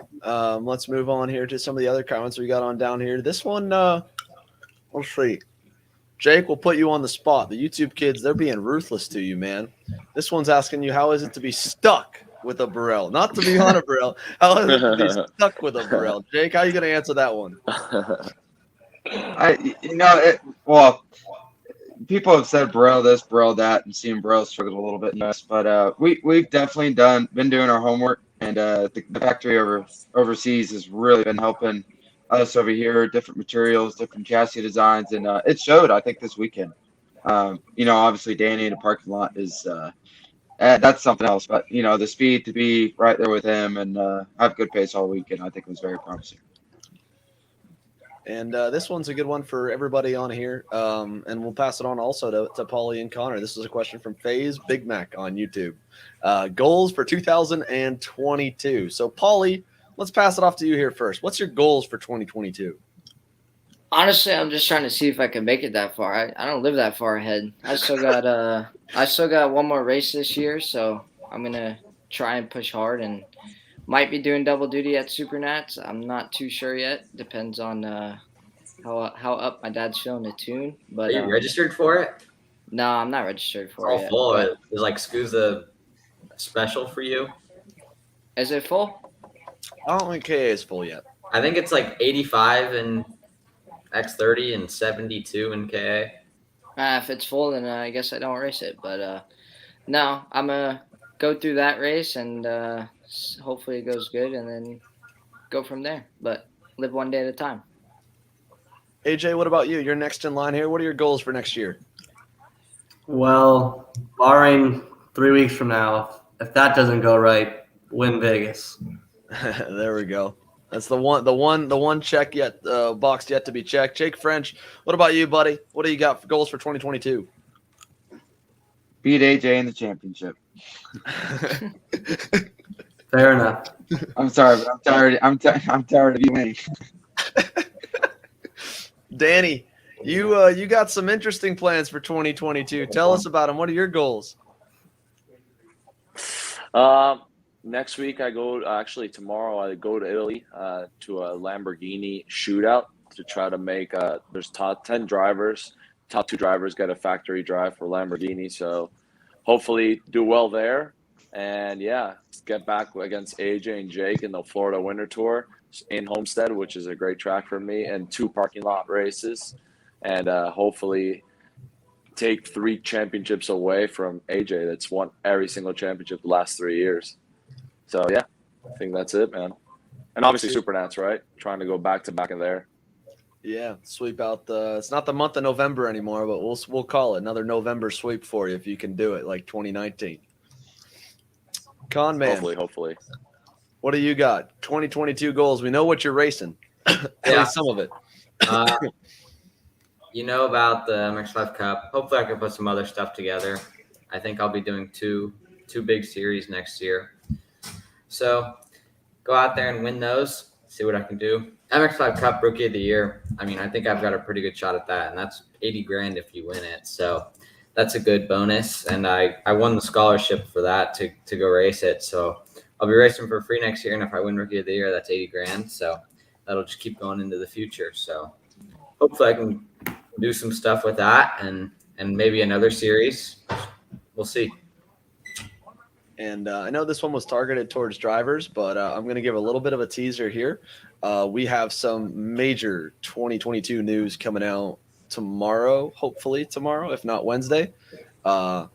Let's move on here to some of the other comments we got on down here. This one, let's see. Jake, we'll put you on the spot. The YouTube kids, they're being ruthless to you, man. This one's asking you, how is it to be stuck with a Burrell? Not to be on a Burrell. How is it to be stuck with a Burrell? Jake, how are you going to answer that one? Well, people have said Burrell this, Burrell that, and seen Burrell struggle a little bit in this, but we've definitely been doing our homework, and the factory overseas has really been helping us over here, different materials, different chassis designs, and it showed, I think, this weekend. Obviously Danny in the parking lot is that's something else, but the speed to be right there with him and have good pace all weekend, I think was very promising. And this one's a good one for everybody on here. And we'll pass it on also to Paulie and Connor. This is a question from FaZe Big Mac on YouTube. Goals for 2022. So, Paulie, let's pass it off to you here first. What's your goals for 2022? Honestly, I'm just trying to see if I can make it that far. I don't live that far ahead. I still got one more race this year, so I'm gonna try and push hard and might be doing double duty at Supernats. I'm not too sure yet. Depends on how up my dad's feeling to tune. But Are you registered for it? No, I'm not registered for It's all it yet. full. But Is like SKUSA special for you? is it full? I don't think KA is full yet. I think it's like 85 in X30 and 72 in KA. If it's full, then I guess I don't race it. But no, I'm gonna go through that race and hopefully it goes good, and then go from there. But live one day at a time. AJ, what about you? You're next in line here. What are your goals for next year? Well, barring 3 weeks from now, if that doesn't go right, win Vegas. There we go. That's the one check yet box yet to be checked. Jake French, what about you, buddy? What do you got for goals for 2022? Beat AJ in the championship. Fair enough. I'm sorry, but I'm tired. I'm tired of you winning. Danny, you got some interesting plans for 2022. Tell us about them. What are your goals? Next week I go. Actually, tomorrow I go to Italy to a Lamborghini shootout to try to make. There's top 10 drivers. Top 2 drivers get a factory drive for Lamborghini. So hopefully do well there. And yeah, get back against AJ and Jake in the Florida Winter Tour in Homestead, which is a great track for me, and 2 parking lot races, and hopefully take 3 championships away from AJ that's won every single championship the last 3 years. So yeah, I think that's it, man. And obviously Supernats, right? Trying to go back to back in there. Yeah, sweep out it's not the month of November anymore, but we'll call it another November sweep for you if you can do it, like 2019. Con man, Hopefully. What do you got? 2022 goals. We know what you're racing. At least some of it. You know about the MX5 Cup. Hopefully I can put some other stuff together. I think I'll be doing two big series next year. So go out there and win those, see what I can do. MX5 Cup Rookie of the Year. I mean, I think I've got a pretty good shot at that, and that's $80,000 if you win it. So that's a good bonus, and I won the scholarship for that to go race it. So I'll be racing for free next year, and if I win Rookie of the Year, that's $80,000. So that'll just keep going into the future. So hopefully I can do some stuff with that and maybe another series. We'll see. And I know this one was targeted towards drivers, but I'm going to give a little bit of a teaser here. We have some major 2022 news coming out tomorrow, hopefully tomorrow, if not Wednesday. I'm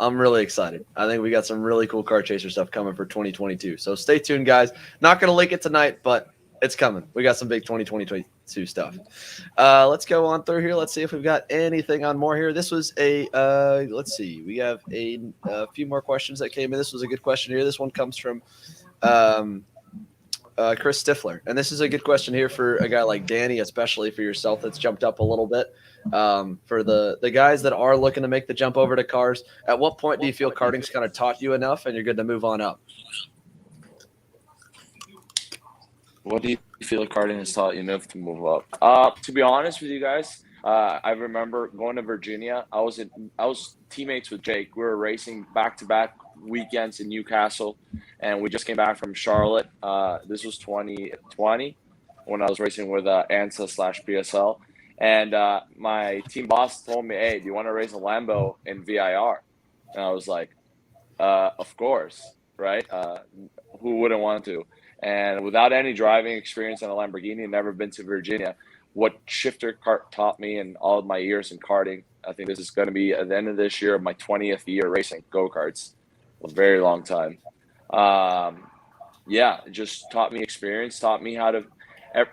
really excited. I think we got some really cool car chaser stuff coming for 2022. So stay tuned, guys. Not going to link it tonight, but it's coming. We got some big 2022 stuff. Let's go on through here. Let's see if we've got anything on more here. This was let's see. We have a few more questions that came in. This was a good question here. This one comes from Chris Stifler. And this is a good question here for a guy like Danny, especially for yourself that's jumped up a little bit. For the guys that are looking to make the jump over to cars, at what point do you feel karting's kind of taught you enough and you're good to move on up? What do you feel karting has taught you enough to move up? To be honest with you guys, I remember going to Virginia. I was teammates with Jake. We were racing back-to-back weekends in Newcastle, and we just came back from Charlotte. This was 2020 when I was racing with ANSA/PSL. And my team boss told me, hey, do you want to race a Lambo in VIR? And I was like, of course, right? Who wouldn't want to? And without any driving experience in a Lamborghini, never been to Virginia, what shifter kart taught me in all of my years in karting, I think this is going to be at the end of this year, my 20th year racing go-karts, a very long time. Yeah, it just taught me experience, taught me how to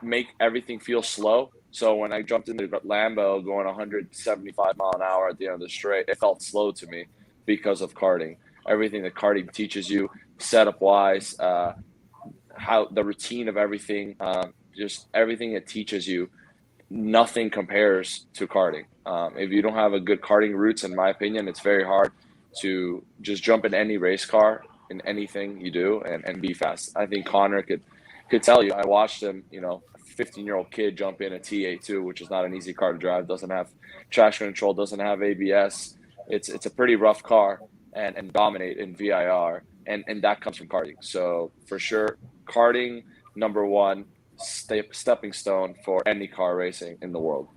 make everything feel slow. So when I jumped into the Lambo going 175 mile an hour at the end of the straight, it felt slow to me because of karting. Everything that karting teaches you, setup-wise, how the routine of everything, just everything it teaches you, nothing compares to karting. If you don't have a good karting roots, in my opinion, it's very hard to just jump in any race car in anything you do and be fast. I think Connor could tell you. I watched him, a 15-year-old kid jump in a TA2, which is not an easy car to drive, doesn't have traction control, doesn't have ABS. It's a pretty rough car and dominate in VIR, and that comes from karting. So for sure, karting, number one, stepping stone for any car racing in the world.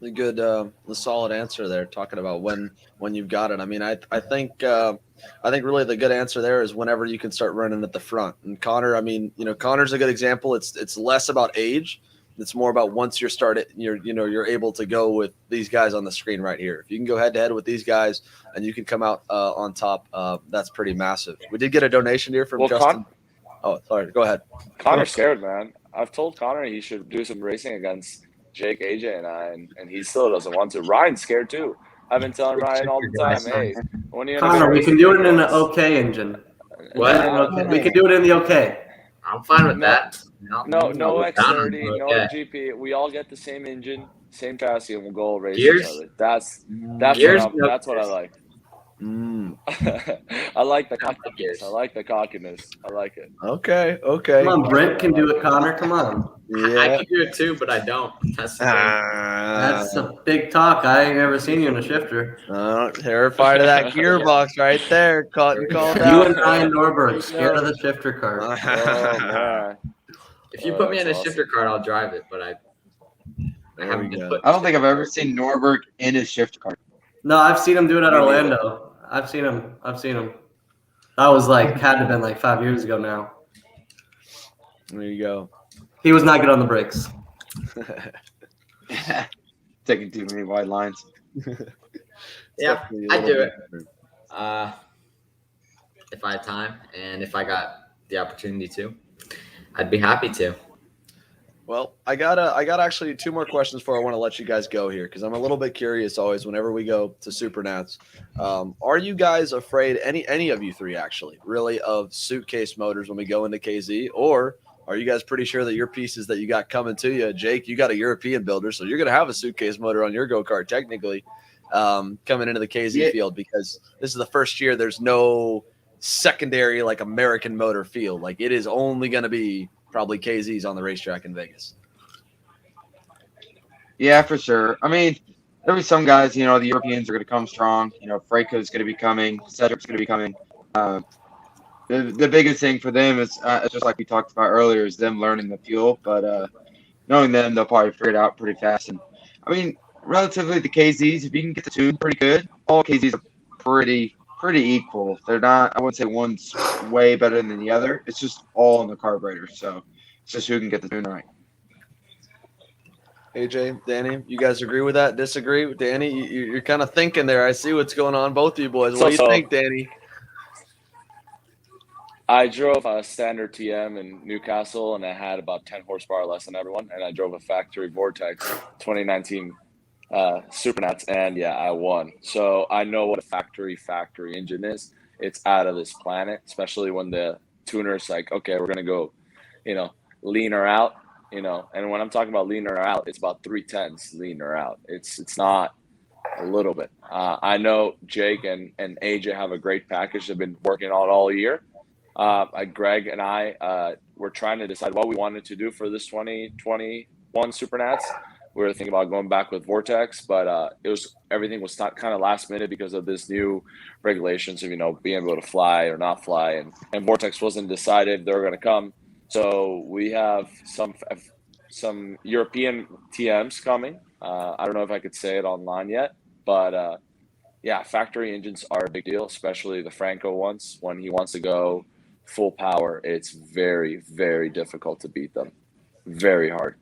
The good, the solid answer there, talking about when you've got it. I mean, I think really the good answer there is whenever you can start running at the front. And Connor, I mean, Connor's a good example. It's less about age. It's more about once you're started, you're able to go with these guys on the screen right here. If you can go head to head with these guys and you can come out on top, that's pretty massive. We did get a donation here from Justin. Oh, sorry. Go ahead. Connor's scared, man. I've told Connor he should do some racing against Jake, AJ, and I, and he still doesn't want to. Ryan's scared too. I've been telling Ryan all the time, hey, when you Connor, we can do it in an OK engine. What? We can do it in the OK. I'm fine with that. No X30, no GP. We all get the same engine, same chassis, and we'll go race Gears? each other. That's what I like. I like the cockiness. I like it. Okay. Come on, Brent can do it, Connor. Come on. Yeah. I can do it too, but I don't. That's the thing. That's a big talk. I ain't never seen you in a shifter. Terrified of that gearbox right there. Caught and called You out. and Ryan Norberg, scared of the shifter cart. Oh, man. If you put me in a shifter cart, I'll drive it, but I haven't been put. I don't think I've ever seen Norberg in his shifter cart. No, I've seen him do it at Orlando. I've seen him. That was had to have been 5 years ago now. There you go. He was not good on the brakes. Taking too many wide lines. Yeah, I'd do it. If I had time and if I got the opportunity to, I'd be happy to. Well, I got actually two more questions before I want to let you guys go here, because I'm a little bit curious always whenever we go to Supernats. Are you guys afraid, any of you three actually, really, of suitcase motors when we go into KZ? Or are you guys pretty sure that your pieces that you got coming to you, Jake, you got a European builder, so you're going to have a suitcase motor on your go-kart technically coming into the KZ field, because this is the first year there's no secondary American motor field. It is only going to be probably KZ's on the racetrack in Vegas. Yeah, for sure. I mean, there'll be some guys, the Europeans are going to come strong. Freiko's going to be coming. Cedric's going to be coming. The biggest thing for them is, just like we talked about earlier, is them learning the fuel. But knowing them, they'll probably figure it out pretty fast. And I mean, relatively the KZs, if you can get the tune pretty good, all KZs are pretty equal. They're not, I wouldn't say one's way better than the other. It's just all in the carburetor. So it's just who can get the tune right. AJ, Danny, you guys agree with that? Disagree? Danny, you're kind of thinking there. I see what's going on, both of you boys. What do you think, Danny? I drove a standard TM in Newcastle, and I had about 10 horsepower less than everyone. And I drove a factory Vortex 2019 Supernats, and yeah, I won. So I know what a factory engine is. It's out of this planet, especially when the tuner's like, okay, we're gonna go, lean her out, And when I'm talking about lean her out, it's about 3/10 lean her out. It's not a little bit. I know Jake and AJ have a great package they've been working on all year, Greg and I were trying to decide what we wanted to do for this 2021 Supernats. We were thinking about going back with Vortex, but everything was not kind of last minute because of this new regulations of being able to fly or not fly, and Vortex wasn't decided they were going to come. So we have some European TMs coming. I don't know if I could say it online yet, but yeah, factory engines are a big deal, especially the Franco ones. When he wants to go full power, it's very, very difficult to beat them. Very hard.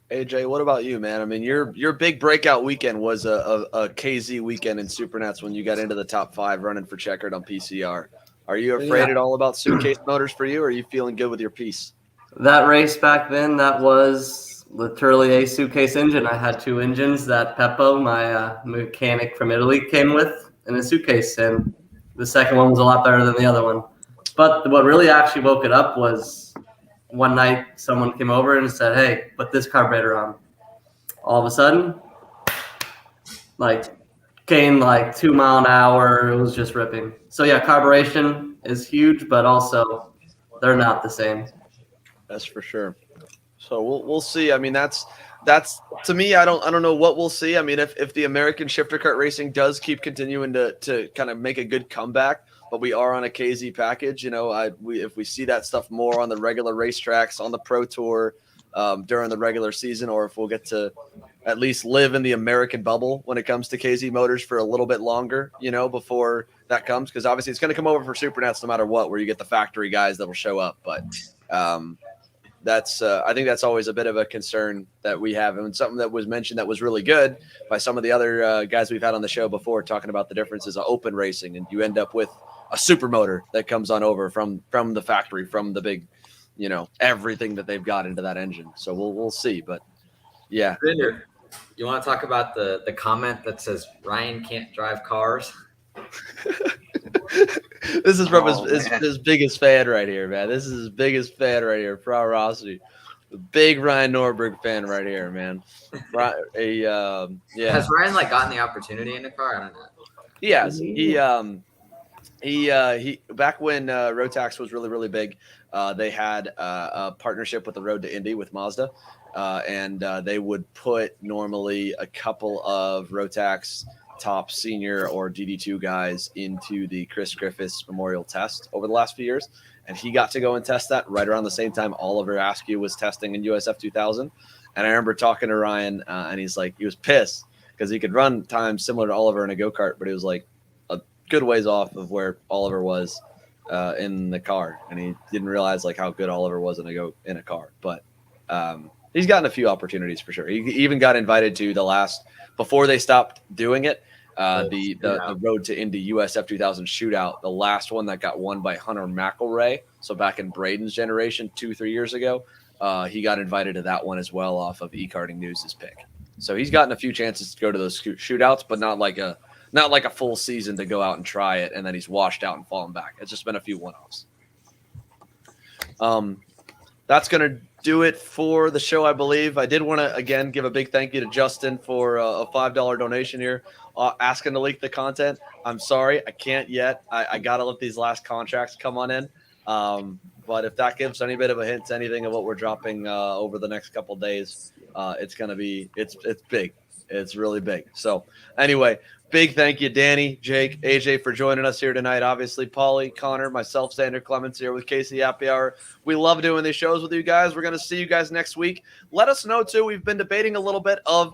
AJ, what about you, man? I mean, your big breakout weekend was a KZ weekend in Supernats when you got into the top 5 running for checkered on PCR. Are you afraid at all about suitcase motors for you, or are you feeling good with your piece? That race back then, that was literally a suitcase engine. I had 2 engines that Peppo, my mechanic from Italy, came with in a suitcase, and the second one was a lot better than the other one. But what really actually woke it up was one night someone came over and said, "Hey, put this carburetor on." All of a sudden, came 2 mile an hour. It was just ripping. So yeah, carburation is huge, but also they're not the same. That's for sure. So we'll see. I mean, that's to me. I don't know what we'll see. I mean, if the American shifter kart racing does keep continuing to kind of make a good comeback, but we are on a KZ package. If we see that stuff more on the regular racetracks, on the Pro Tour during the regular season, or if we'll get to at least live in the American bubble when it comes to KZ motors for a little bit longer, before that comes, because obviously it's going to come over for Supernats no matter what, where you get the factory guys that will show up, but. I think that's always a bit of a concern that we have, and something that was mentioned that was really good by some of the other guys we've had on the show before, talking about the differences of open racing, and you end up with a super motor that comes on over from the factory, from the big, everything that they've got into that engine. So we'll see, but yeah. Binder, you want to talk about the comment that says Ryan can't drive cars? This is from his biggest fan right here, man. This is his biggest fan right here, Pro Rossi. The big Ryan Norberg fan right here, man. Yeah. Has Ryan gotten the opportunity in the car? I don't know. He has. He back when Rotax was really, really big, they had a partnership with the Road to Indy with Mazda, and they would put normally a couple of Rotax top senior or DD2 guys into the Chris Griffiths Memorial Test over the last few years, and he got to go and test that right around the same time Oliver Askew was testing in USF 2000. And I remember talking to Ryan, and he was pissed because he could run times similar to Oliver in a go-kart, but it was a good ways off of where Oliver was in the car, and he didn't realize how good Oliver was in a car. But he's gotten a few opportunities for sure. He even got invited to the last, before they stopped doing it, the Road to Indy USF 2000 shootout, the last one that got won by Hunter McElray. So back in Braden's generation, 2-3 years ago, he got invited to that one as well off of eKarting News' pick. So he's gotten a few chances to go to those shootouts, but not like a full season to go out and try it, and then he's washed out and fallen back. It's just been a few one-offs. That's going to do it for the show, I believe. I did want to, again, give a big thank you to Justin for a $5 donation here, asking to leak the content. I'm sorry, I can't yet. I got to let these last contracts come on in. But if that gives any bit of a hint to anything of what we're dropping over the next couple of days, it's going to be – it's big. It's really big. So anyway, big thank you, Danny, Jake, AJ, for joining us here tonight. Obviously, Paulie, Connor, myself, Sander Clements here with KC Happy Hour. We love doing these shows with you guys. We're going to see you guys next week. Let us know, too. We've been debating a little bit of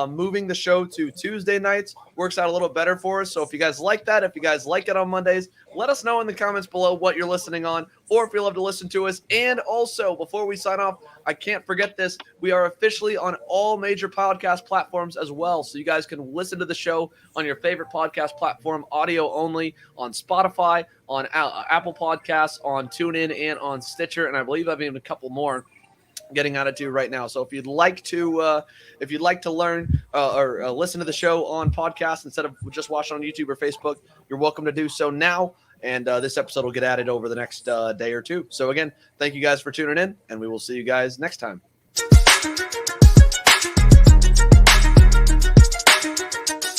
moving the show to Tuesday nights. Works out a little better for us. So if you guys like that, if you guys like it on Mondays, let us know in the comments below what you're listening on, or if you love to listen to us. And also, before we sign off, I can't forget this. We are officially on all major podcast platforms as well. So you guys can listen to the show on your favorite podcast platform, audio only, on Spotify, on Apple Podcasts, on TuneIn, and on Stitcher. And I believe I've even a couple more getting out of to right now. So if you'd like to learn or listen to the show on podcast instead of just watching on YouTube or Facebook, you're welcome to do so now. And this episode will get added over the next day or two. So again, thank you guys for tuning in, and we will see you guys next time.